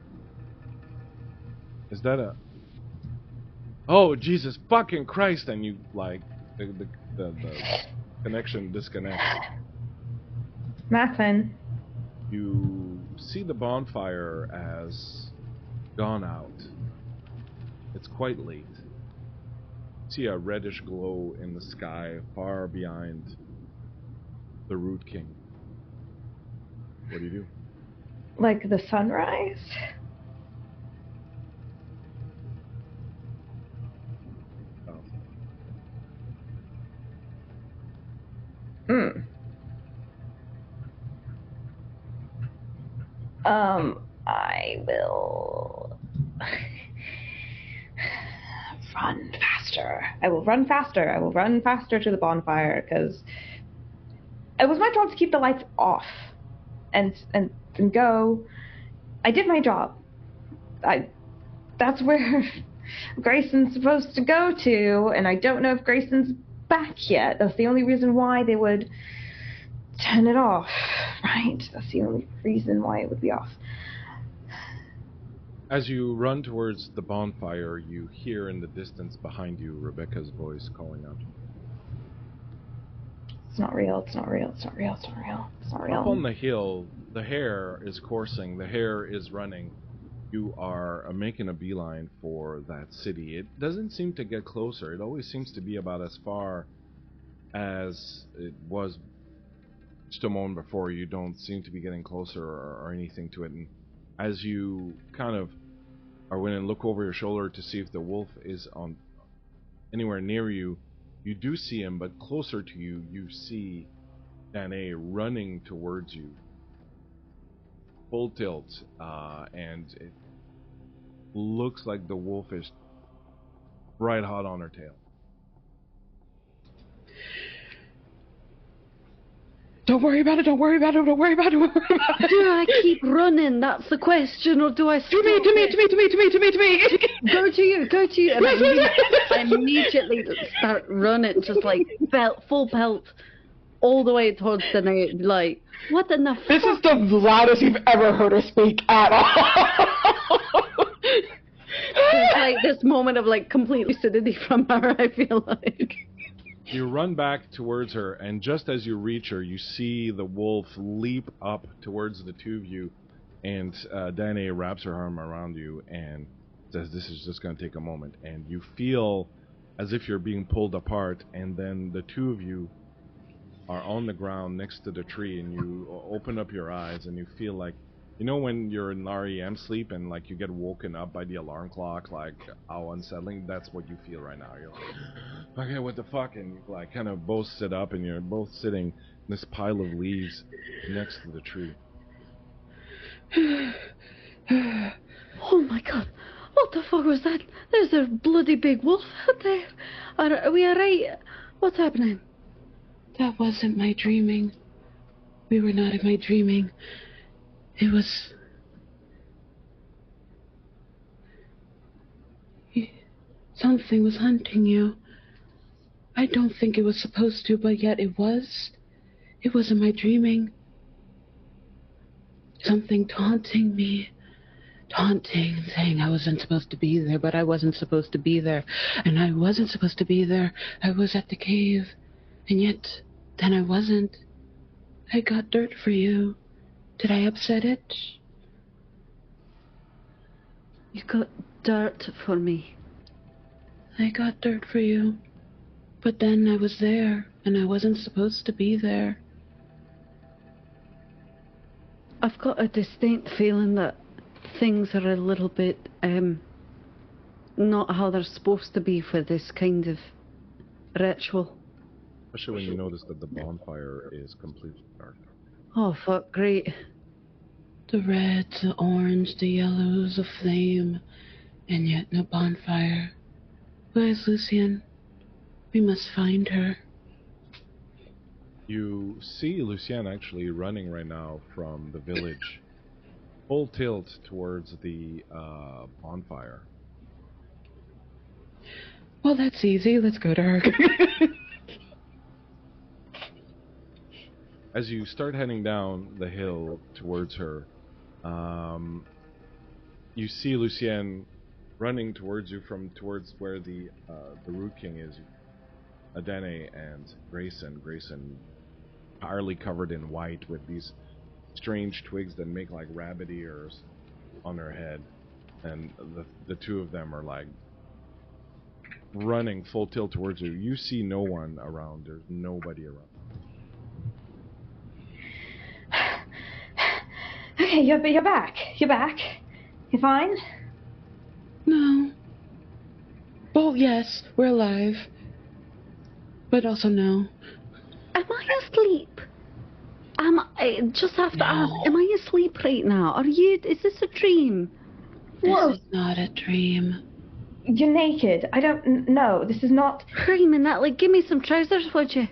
Is that a... Oh, Jesus fucking Christ! And you, like, the connection disconnects. Macklin. You see the bonfire has gone out. It's quite late. You see a reddish glow in the sky far behind the Root King. What do you do? Like the sunrise? I will run faster. I will run faster to the bonfire, because it was my job to keep the lights off and go. I did my job. That's where Grayson's supposed to go to, and I don't know if Grayson's back yet. That's the only reason why they would turn it off, right? That's the only reason why it would be off. As you run towards the bonfire, you hear in the distance behind you Rebecca's voice calling out. It's not real, it's not real, it's not real, it's not real, it's not real. Up on the hill, the hare is coursing, the hare is running. You are making a beeline for that city. It doesn't seem to get closer. It always seems to be about as far as it was just a moment before. You don't seem to be getting closer or anything to it. And as you kind of are going and look over your shoulder to see if the wolf is on anywhere near you, you do see him, but closer to you, you see DANAI running towards you, full tilt, and it looks like the wolf is bright hot on her tail. Don't worry about it, don't worry about it, don't worry about it, don't worry about it. Do I keep running? That's the question, or do I stop? To me. Go to you. And I immediately start running, just like full pelt, all the way towards the night. Like, what in the fuck? This is the loudest you've ever heard her speak at all. It's like this moment of like complete lucidity from her, I feel like. You run back towards her, and just as you reach her, you see the wolf leap up towards the two of you, and DANAI wraps her arm around you and says, "This is just going to take a moment." And you feel as if you're being pulled apart, and then the two of you are on the ground next to the tree, and you open up your eyes, and you feel like, you know when you're in REM sleep and like you get woken up by the alarm clock, like how unsettling? That's what you feel right now. You're like, okay, what the fuck? And you like kind of both sit up, and you're both sitting in this pile of leaves next to the tree. Oh my god, what the fuck was that? There's a bloody big wolf out there. Are we alright? What's happening? That wasn't my dreaming. We were not in my dreaming. It was... Something was hunting you. I don't think it was supposed to, but yet it was. It wasn't my dreaming. Something taunting me. Taunting and saying I wasn't supposed to be there, but I wasn't supposed to be there. And I wasn't supposed to be there. I was at the cave. And yet, then I wasn't. I got dirt for you. Did I upset it? You got dirt for me. I got dirt for you. But then I was there, and I wasn't supposed to be there. I've got a distinct feeling that things are a little bit, not how they're supposed to be for this kind of ritual. Especially when you notice that the bonfire is completely dark. Oh fuck, great. The reds, the orange, the yellows, the flame, and yet no bonfire. Where is Lucienne? We must find her. You see Lucienne actually running right now from the village, full tilt towards the bonfire. Well, that's easy. Let's go to her. As you start heading down the hill towards her, you see Lucienne running towards you from towards where the Root King is. DANAI and Grayson. Grayson entirely covered in white with these strange twigs that make like rabbit ears on her head, and the two of them are like running full tilt towards you. You see no one around. There's nobody around. Okay, you're back. You're back. You fine? No. Well, yes, we're alive. But also no. Am I asleep? I just have to ask, am I asleep right now? Is this a dream? This is not a dream. You're naked. I don't know. This is not... Dreaming that, like, give me some trousers, would you?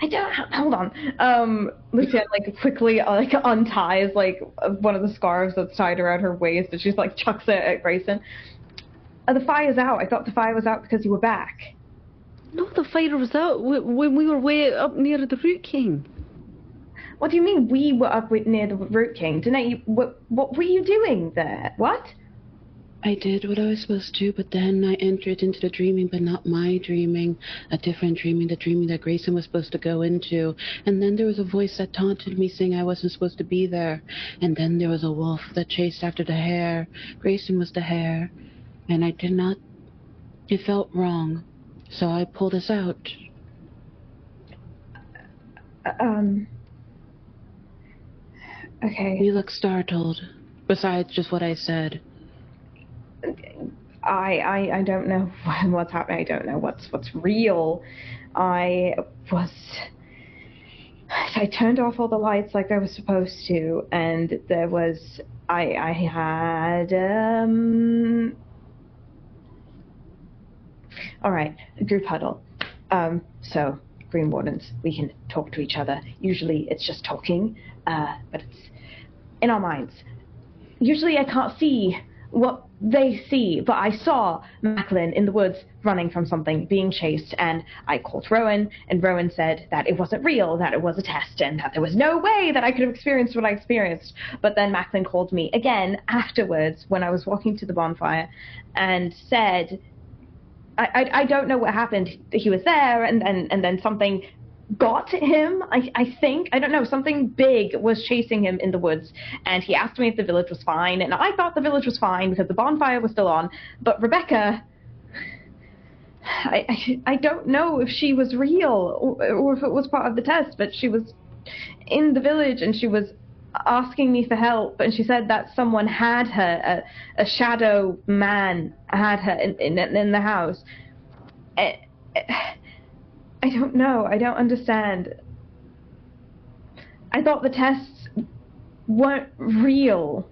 I don't... Hold on. Lucienne, like, quickly, like, unties, like, one of the scarves that's tied around her waist, and she's, like, chucks it at Grayson. The fire's out. I thought the fire was out because you were back. No, the fire was out when we were way up near the Root King. What do you mean we were up near the Root King? DANAI, what were you doing there? What? I did what I was supposed to, but then I entered into the dreaming, but not my dreaming. A different dreaming, the dreaming that Grayson was supposed to go into. And then there was a voice that taunted me, saying I wasn't supposed to be there. And then there was a wolf that chased after the hare. Grayson was the hare. And I did not... It felt wrong. So I pulled us out. Okay. You look startled. Besides just what I said. I don't know what's happening. I don't know what's real. I turned off all the lights like I was supposed to, and there was I had all right, group huddle. So Green Wardens, we can talk to each other. Usually it's just talking, but it's in our minds. Usually I can't see what they see, but I saw Macklin in the woods running from something, being chased, and I called Rowan, and Rowan said that it wasn't real, that it was a test, and that there was no way that I could have experienced what I experienced. But then Macklin called me again afterwards when I was walking to the bonfire and said, I don't know what happened. He was there, and then something got him, I think. I don't know. Something big was chasing him in the woods, and he asked me if the village was fine, and I thought the village was fine because the bonfire was still on. But Rebecca, I don't know if she was real or if it was part of the test, but she was in the village, and she was asking me for help, and she said that someone had her, a shadow man had her in the house. I don't know. I don't understand. I thought the tests weren't real.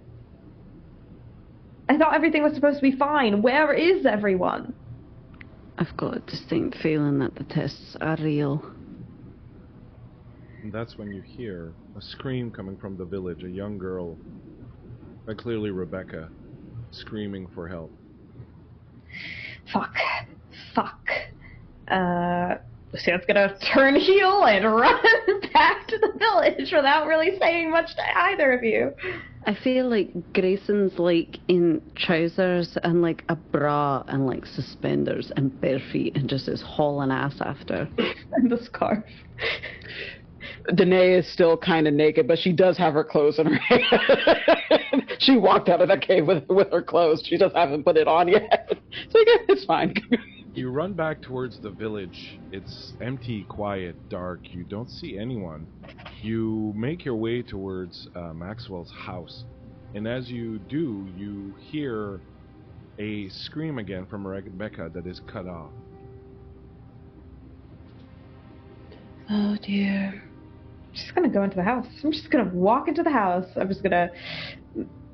I thought everything was supposed to be fine. Where is everyone? I've got a distinct feeling that the tests are real. And that's when you hear a scream coming from the village, a young girl, clearly Rebecca, screaming for help. Fuck. Lucian's gonna turn heel and run back to the village without really saying much to either of you. I feel like Grayson's like in trousers and like a bra and like suspenders and bare feet and just is hauling ass after. And the scarf. DANAI is still kind of naked, but she does have her clothes in her hand. She walked out of that cave with her clothes. She just hasn't put it on yet. So yeah, it's fine. You run back towards the village. It's empty, quiet, dark. You don't see anyone. You make your way towards Maxwell's house. And as you do, you hear a scream again from Rebecca that is cut off. Oh dear. I'm just gonna go into the house. I'm just gonna walk into the house. I'm just gonna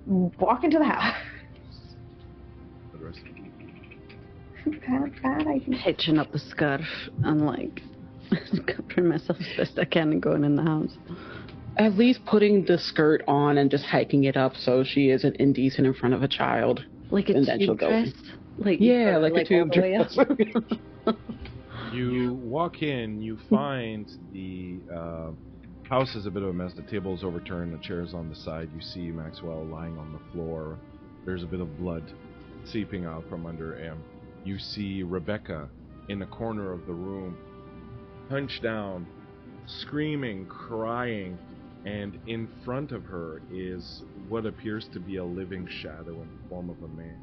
walk into the house. The rest of Bad idea. Hitching up the scarf and like covering myself as best I can and going in the house. At least putting the skirt on and just hiking it up so she isn't indecent in front of a child. Like a and then she'll tube go. dress? Like, Yeah, like a tube dress. You walk in, you find the house is a bit of a mess. The table's overturned, the chair's on the side. You see Maxwell lying on the floor. There's a bit of blood seeping out from under him. You see Rebecca in the corner of the room, hunched down, screaming, crying, and in front of her is what appears to be a living shadow in the form of a man.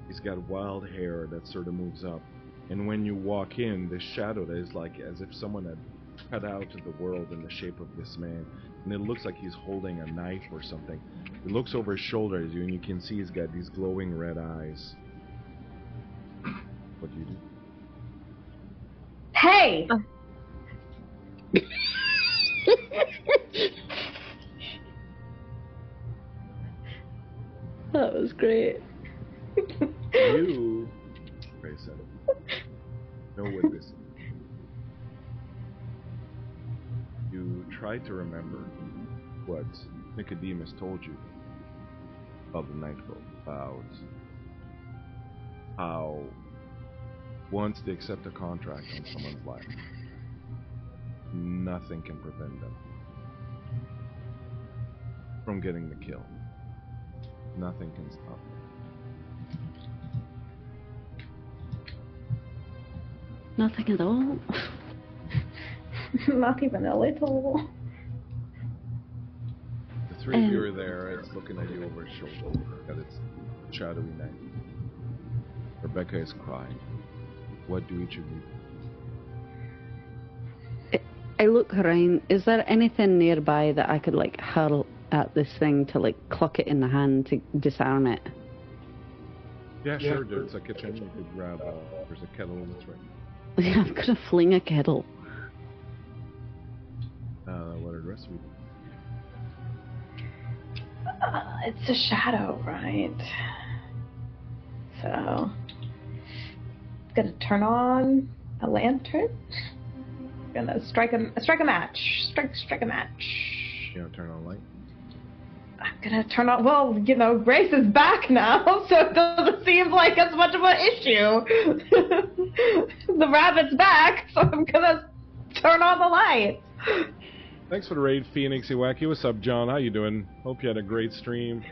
He's got wild hair that sort of moves up, and when you walk in, this shadow that is like as if someone had cut out the world in the shape of this man, and it looks like he's holding a knife or something. He looks over his shoulder at you, and you can see he's got these glowing red eyes. What do you do? Hey! That was great. You, Grayson, know what this is. You try to remember what Nicodemus told you about the Nightfall, about how once they accept a contract on someone's life, nothing can prevent them from getting the kill. Nothing can stop them. Nothing at all. Not even a little. The three of you are there. It's looking at you over his shoulder at its shadowy night. Rebecca is crying. What do each of you? I look around. Is there anything nearby that I could like hurl at this thing to like cluck it in the hand to disarm it? Yeah, sure. There's a kitchen. You could grab. There's a kettle that's right. Yeah, I'm gonna fling a kettle. What are the rest of you? It's a shadow, right? So, gonna turn on a lantern. gonna strike a match. Strike a match. You know, turn on light. I'm gonna turn on. Well, you know, Grace is back now, so it doesn't seem like as much of an issue. The rabbit's back, so I'm gonna turn on the light. Thanks for the raid, Phoenixy Wacky. What's up, John? How you doing? Hope you had a great stream.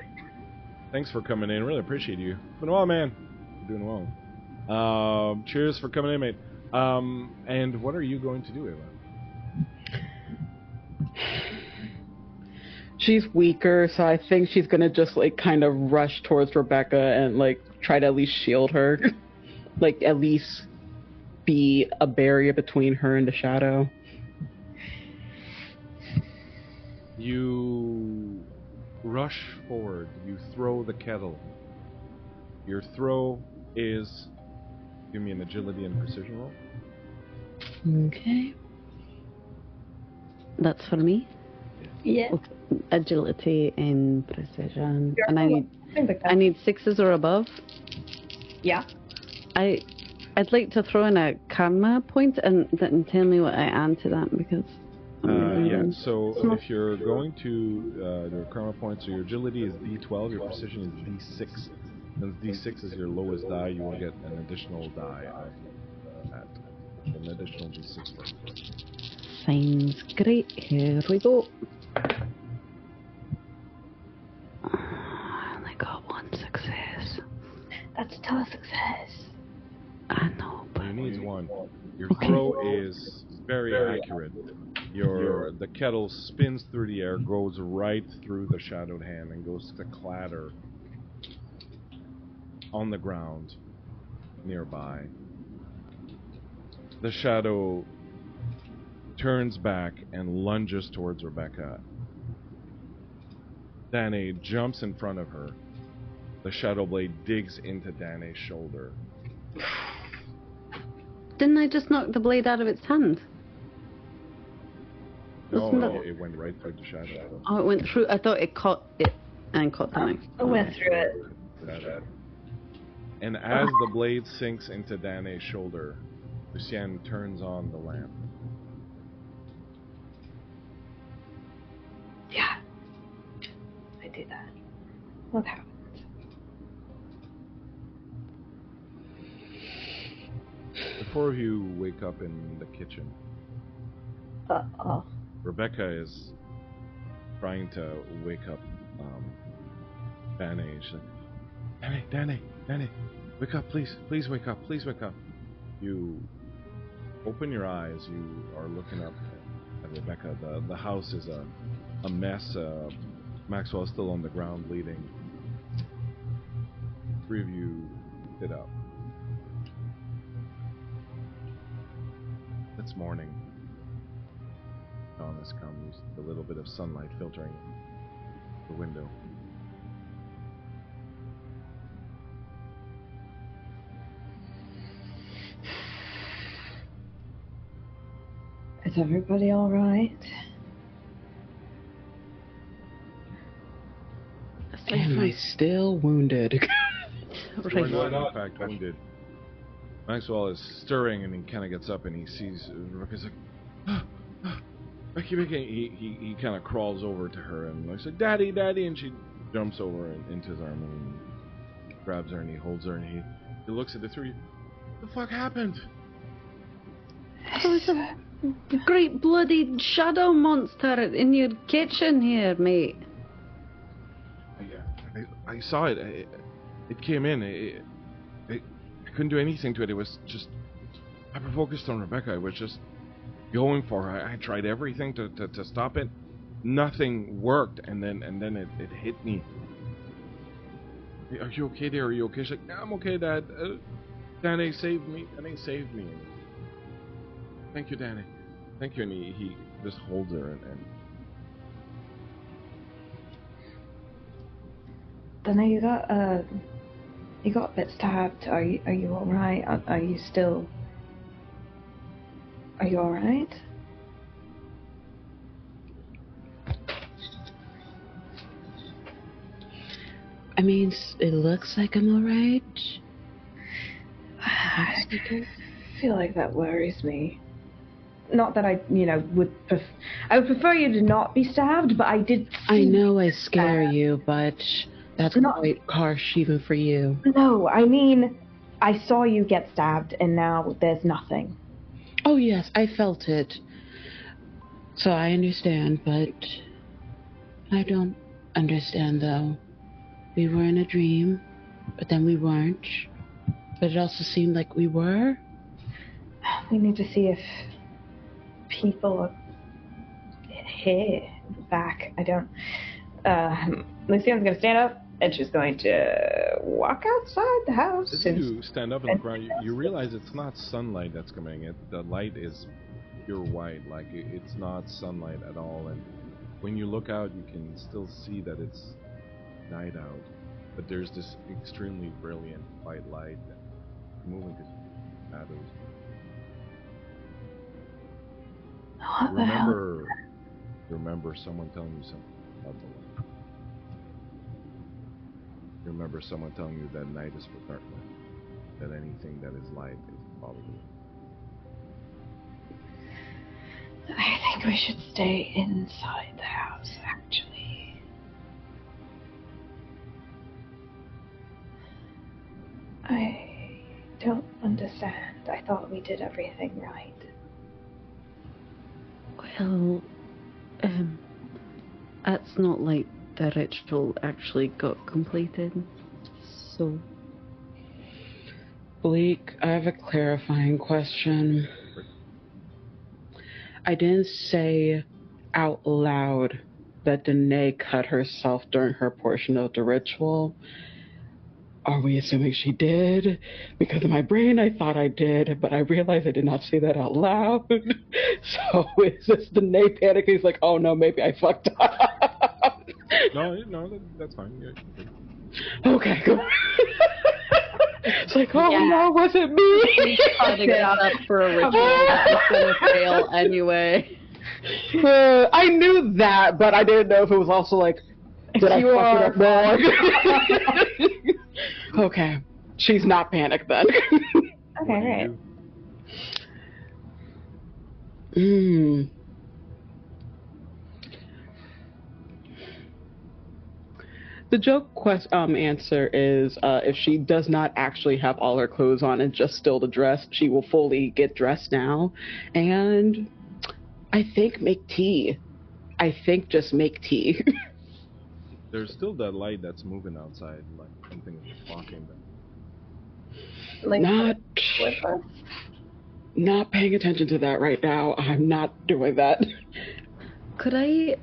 Thanks for coming in. Really appreciate you. Doing well, man. You're doing well. Cheers for coming in, mate. And what are you going to do, Ava? She's weaker, so I think she's gonna just like kind of rush towards Rebecca and like try to at least shield her. Like at least be a barrier between her and the shadow. You rush forward. You throw the kettle. Your throw is... Give me an agility and precision roll. Okay. That's for me? Yeah. Okay. Agility and precision. You're And I need 6s or above. Yeah. I'd like to throw in a karma point and tell me what I add to that, because... Yeah, so if you're going to your karma points, so your agility is D12, your precision is D6. Since D6 is your lowest die, you will get an additional die of that. An additional D6. Sounds great. Here we go. I only got 1 success. That's still a success. I know, but... You need 1. Your throw is very accurate. The kettle spins through the air, goes right through the shadowed hand, and goes to clatter on the ground nearby. The shadow turns back and lunges towards Rebecca. DANAI jumps in front of her. The shadow blade digs into DANAI's shoulder. Didn't I just knock the blade out of its hand? No, it went right through the shadow. Oh, it went through. I thought it caught it and caught the knife. I went through it. And as the blade sinks into DANAI's shoulder, Lucienne turns on the lamp. Yeah. I do that. What happened? The four of you wake up in the kitchen. Uh-oh. Rebecca is trying to wake up DANAI. She's like, DANAI, wake up, please wake up, please wake up. You open your eyes, you are looking up at Rebecca. The house is a mess. Maxwell is still on the ground bleeding. Three of you sit up. It's morning. Dawn has come, with a little bit of sunlight filtering the window. Is everybody alright? Am I still wounded? You are not, in fact, wounded. Maxwell is stirring and he kind of gets up and he sees Rebecca's like, Becky, he kind of crawls over to her and he's like, Daddy, and she jumps over into his arm and he grabs her and he holds her and he looks at the three. What the fuck happened? There's a great bloody shadow monster in your kitchen here, mate. I saw it. It came in. I couldn't do anything to it. It was just hyper-focused on Rebecca. I was just going for her. I tried everything to stop it. Nothing worked, and then it hit me. Are you okay there? Are you okay? She's like, yeah, I'm okay, Dad. DANAI saved me. DANAI saved me. Thank you, DANAI. Thank you. And he just holds her and DANAI, you got a bit stabbed. Are you all right? Are you still? Are you all right? I mean, it looks like I'm alright. I feel like that worries me. Not that I, I would prefer you to not be stabbed, but I did. I know I scare you, but that's quite harsh even for you. No, I mean, I saw you get stabbed, and now there's nothing. Oh yes, I felt it. So I understand, but I don't understand though. We were in a dream, but then we weren't. But it also seemed like we were. We need to see if people are here, back. I don't. Lucian's gonna stand up, and she's going to walk outside the house. As you stand up in the ground, you realize it's not sunlight that's coming in. The light is pure white, like it's not sunlight at all. And when you look out, you can still see that it's night out. But there's this extremely brilliant white light that's moving to shadows. What the hell? Remember someone telling you something about the light. Remember someone telling you that night is for darkness. That anything that is light is probably. I think we should stay inside the house, actually. I don't understand. I thought we did everything right. Well, that's not like the ritual actually got completed, so... Bleak, I have a clarifying question. I didn't say out loud that DANAI cut herself during her portion of the ritual. Are we assuming she did? Because in my brain I thought I did, but I realized I did not say that out loud. So is this DANAI panicking? He's like, oh no, maybe I fucked up. No, that's fine. Yeah. Okay, good. It's like, oh no, was it me? He's cutting it up for a ritual that was gonna fail anyway. I knew that, but I didn't know if it was also like, did I fuck it up wrong? Okay, she's not panicked then. Okay, great. The joke answer is if she does not actually have all her clothes on and just still the dress, she will fully get dressed now. And I think make tea. I think just make tea. There's still that light that's moving outside, like something is walking. Like not paying attention to that right now. I'm not doing that. Could I...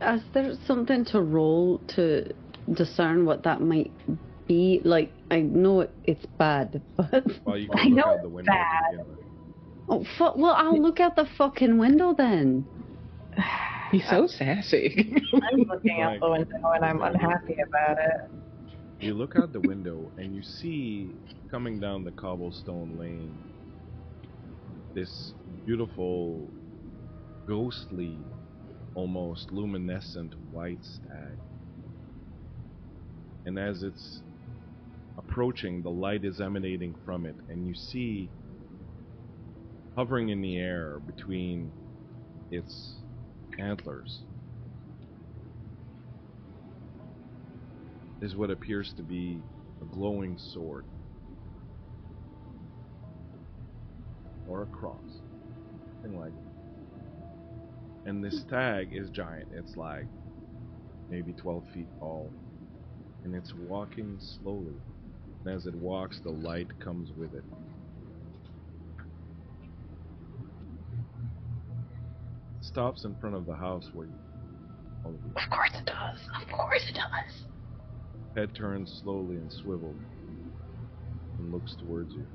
Is there something to roll to discern what that might be? Like, I know it's bad, but... Well, you can look out the window. Bad. Oh, well, I'll look out the fucking window then. He's so sassy. I'm looking out the window and I'm unhappy about it. You look out the window and you see, coming down the cobblestone lane, this beautiful, ghostly, almost luminescent white stag. And as it's approaching, the light is emanating from it, and you see, hovering in the air between its antlers, is what appears to be a glowing sword. Or a cross. Something like it. And this stag is giant. It's like maybe 12 feet tall. And it's walking slowly. And as it walks, the light comes with it. It stops in front of the house where you... Of course it does. Of course it does. Head turns slowly and swivels and looks towards you.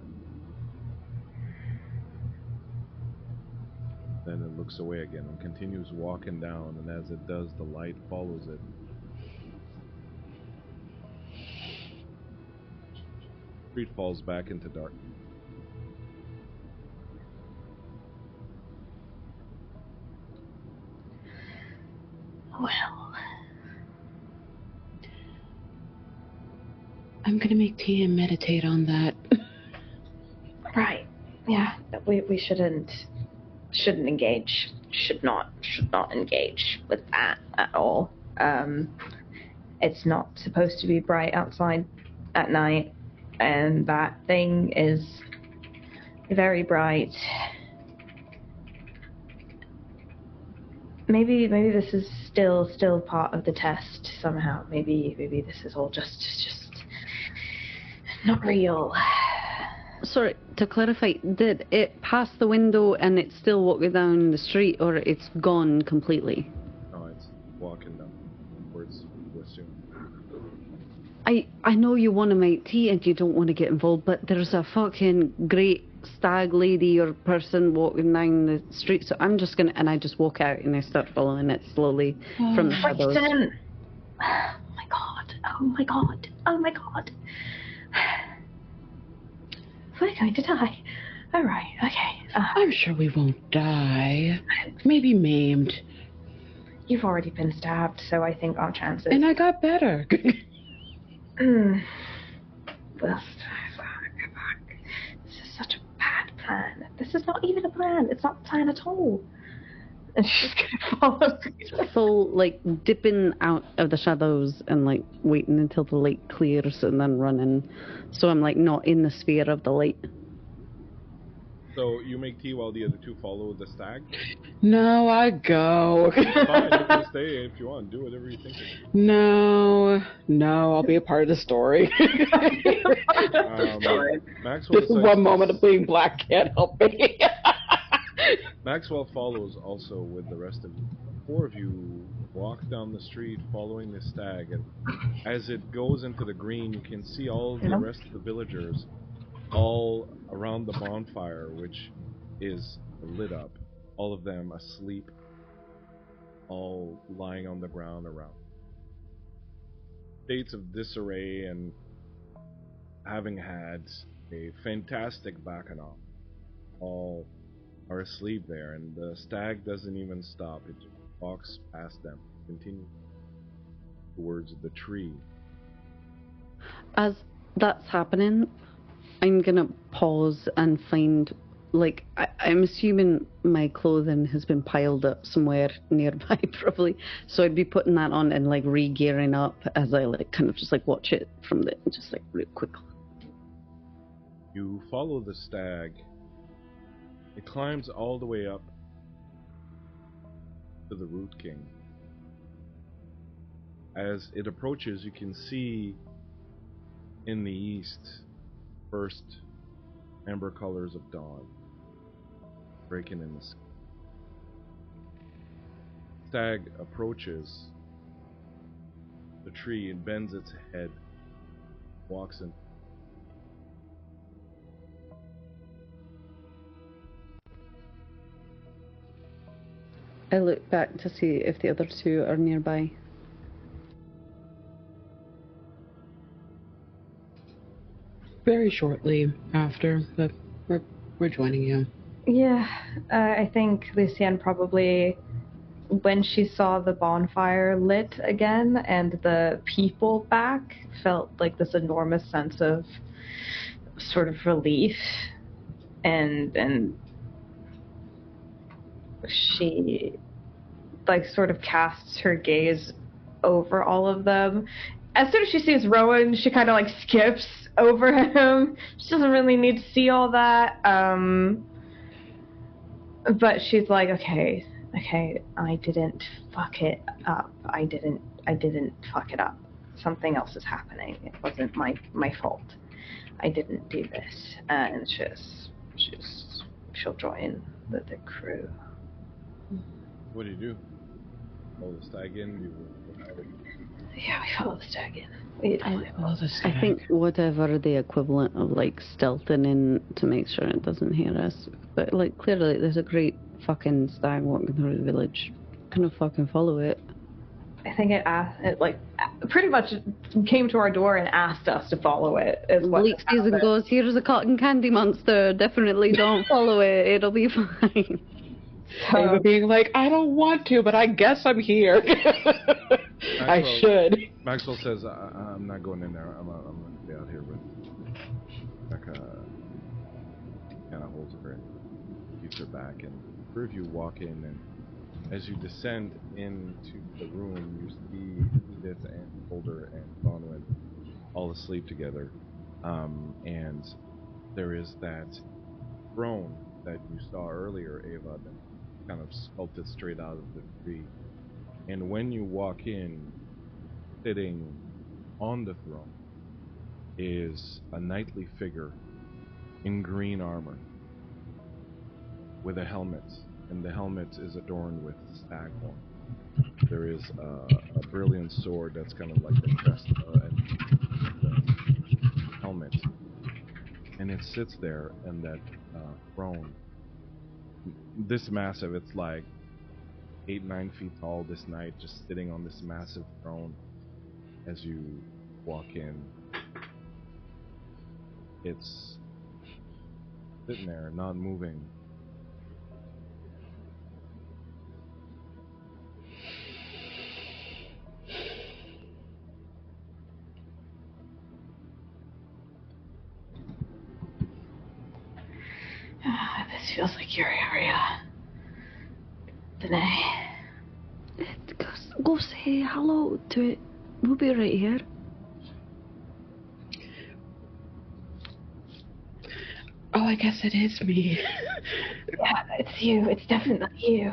Then it looks away again and continues walking down, and as it does, the light follows it. The street falls back into darkness. Well, I'm gonna make tea and meditate on that. right. Yeah, we shouldn't shouldn't engage. Should not engage with that at all. It's not supposed to be bright outside at night, and that thing is very bright. Maybe this is still part of the test somehow. Maybe this is all just not real. Sorry, to clarify, did it pass the window and it's still walking down the street, or it's gone completely? No, it's walking down towards Western. I know you want to make tea and you don't want to get involved, but there's a fucking great stag lady or person walking down the street, so I'm just gonna, and I just walk out and I start following it slowly from the shadows. Oh my god, oh my god, oh my god. We're going to die. Alright, okay. I'm sure we won't die. Maybe maimed. You've already been stabbed, so I think our chances... And I got better. Well, this is such a bad plan. This is not even a plan. It's not a plan at all. And she's gonna follow me. Full, like, dipping out of the shadows and, like, waiting until the light clears and then running. So I'm, like, not in the sphere of the light. So you make tea while the other two follow the stag? No, I go. Fine, you can stay if you want. Do whatever you think. No, I'll be a part of the story. Maxwell This is one moment of being black can't help me. Maxwell follows also with the rest of you. Four of you walk down the street following the stag, and as it goes into the green, you can see all the rest of the villagers all around the bonfire, which is lit up. All of them asleep, all lying on the ground around. States of disarray and having had a fantastic bacchanal. All are asleep there, and the stag doesn't even stop. It just walks past them, continues towards the tree. As that's happening, I'm gonna pause and find, like, I'm assuming my clothing has been piled up somewhere nearby, probably. So I'd be putting that on and, like, re-gearing up as I, like, kind of just, like, watch it from the, just, like, real quickly. You follow the stag. It climbs all the way up to the Root King. As it approaches, you can see in the east first amber colors of dawn breaking in the sky. Stag approaches the tree and bends its head, walks in. I look back to see if the other two are nearby. Very shortly after, but we're joining you. Yeah, I think Lucienne probably, when she saw the bonfire lit again and the people back, felt like this enormous sense of sort of relief, and she, like, sort of casts her gaze over all of them. As soon as she sees Rowan, she kind of, like, skips over him. She doesn't really need to see all that. But she's like, okay, I didn't fuck it up. I didn't fuck it up. Something else is happening. It wasn't my fault. I didn't do this. And she'll join the crew. What do you do? Follow the stag in? Yeah, we follow the stag in. I think whatever the equivalent of, like, stealthing in to make sure it doesn't hear us. But, like, clearly there's a great fucking stag walking through the village. Gonna fucking follow it. I think it pretty much came to our door and asked us to follow it. Is what Bleakseason goes, here's a cotton candy monster. Definitely don't follow it. It'll be fine. Ava being like, I don't want to, but I guess I'm here. I should. Maxwell says, I'm not going in there. I'm going to be out here with Becca. Kind of holds her and keeps her back, and three of you walk in, and as you descend into the room, you see Edith and Boulder and Bronwyn all asleep together. And there is that throne that you saw earlier, Ava, that kind of sculpted straight out of the tree. And when you walk in, sitting on the throne is a knightly figure in green armor with a helmet, and the helmet is adorned with staghorn. There is a brilliant sword that's kind of like the crest and the helmet, and it sits there in that throne. This massive, it's like 8-9 feet tall. This knight just sitting on this massive throne. As you walk in, it's sitting there, not moving. This feels like your area. DANAI. Go say hello to it. We'll be right here. Oh, I guess it is me. Yeah, it's you. It's definitely you.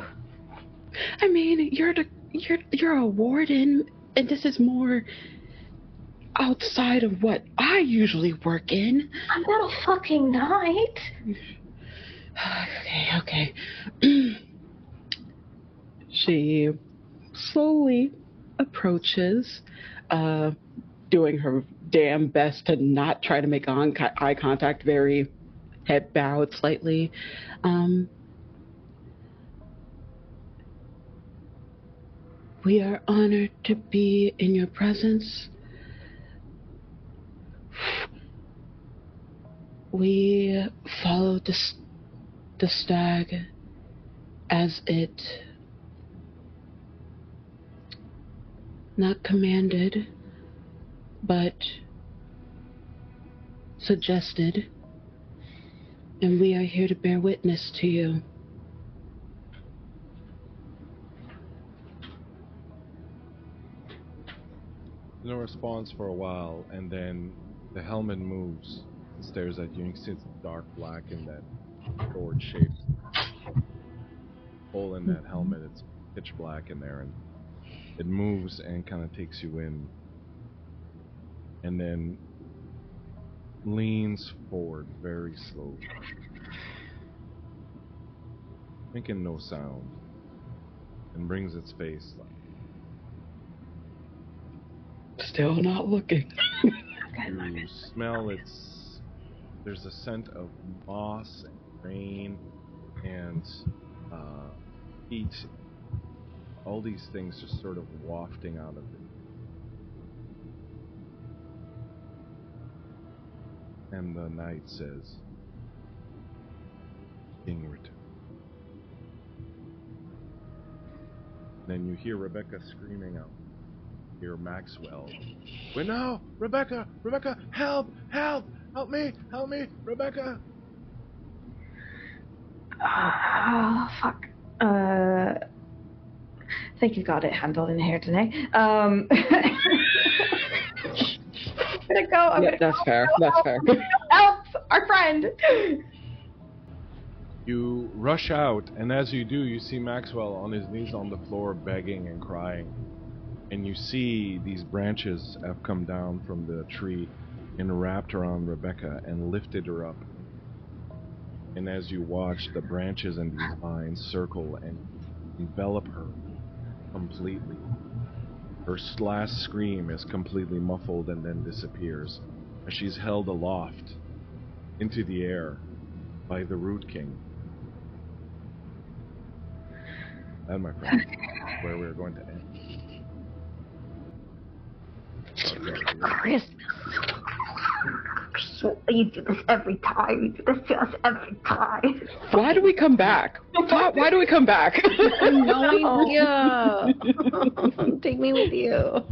I mean, you're a warden, and this is more outside of what I usually work in. I'm not a fucking knight. Okay. She slowly approaches, doing her damn best to not try to make eye contact, very head bowed slightly. We are honored to be in your presence. We followed the stag as it not commanded, but suggested, and we are here to bear witness to you. No response for a while, and then the helmet moves and stares at you. You can see it's dark black in that sword-shaped hole in that helmet. It's pitch black in there, and it moves and kind of takes you in, and then leans forward very slowly, making no sound, and brings its face like, Still not looking. you smell its, there's a scent of moss and rain and heat, all these things just sort of wafting out of it. And the knight says, "King return." Then you hear Rebecca screaming out. Hear Maxwell. "Wait, no! Rebecca! Rebecca! Help! Help! Help me! Help me! Rebecca!" Oh, fuck. I think you got it handled in here, DANAI. I'm gonna go. Yeah, that's fair. That's fair. Help our friend. You rush out, and as you do, you see Maxwell on his knees on the floor begging and crying. And you see these branches have come down from the tree and wrapped around Rebecca and lifted her up. And as you watch, the branches and these vines circle and envelop her completely. Her last scream is completely muffled and then disappears as she's held aloft into the air by the Root King. That, my friend, is where we're going to end. Chris. You do this every time. You do this to us every time. Why do we come back? Why do we come back? No idea. Take me with you.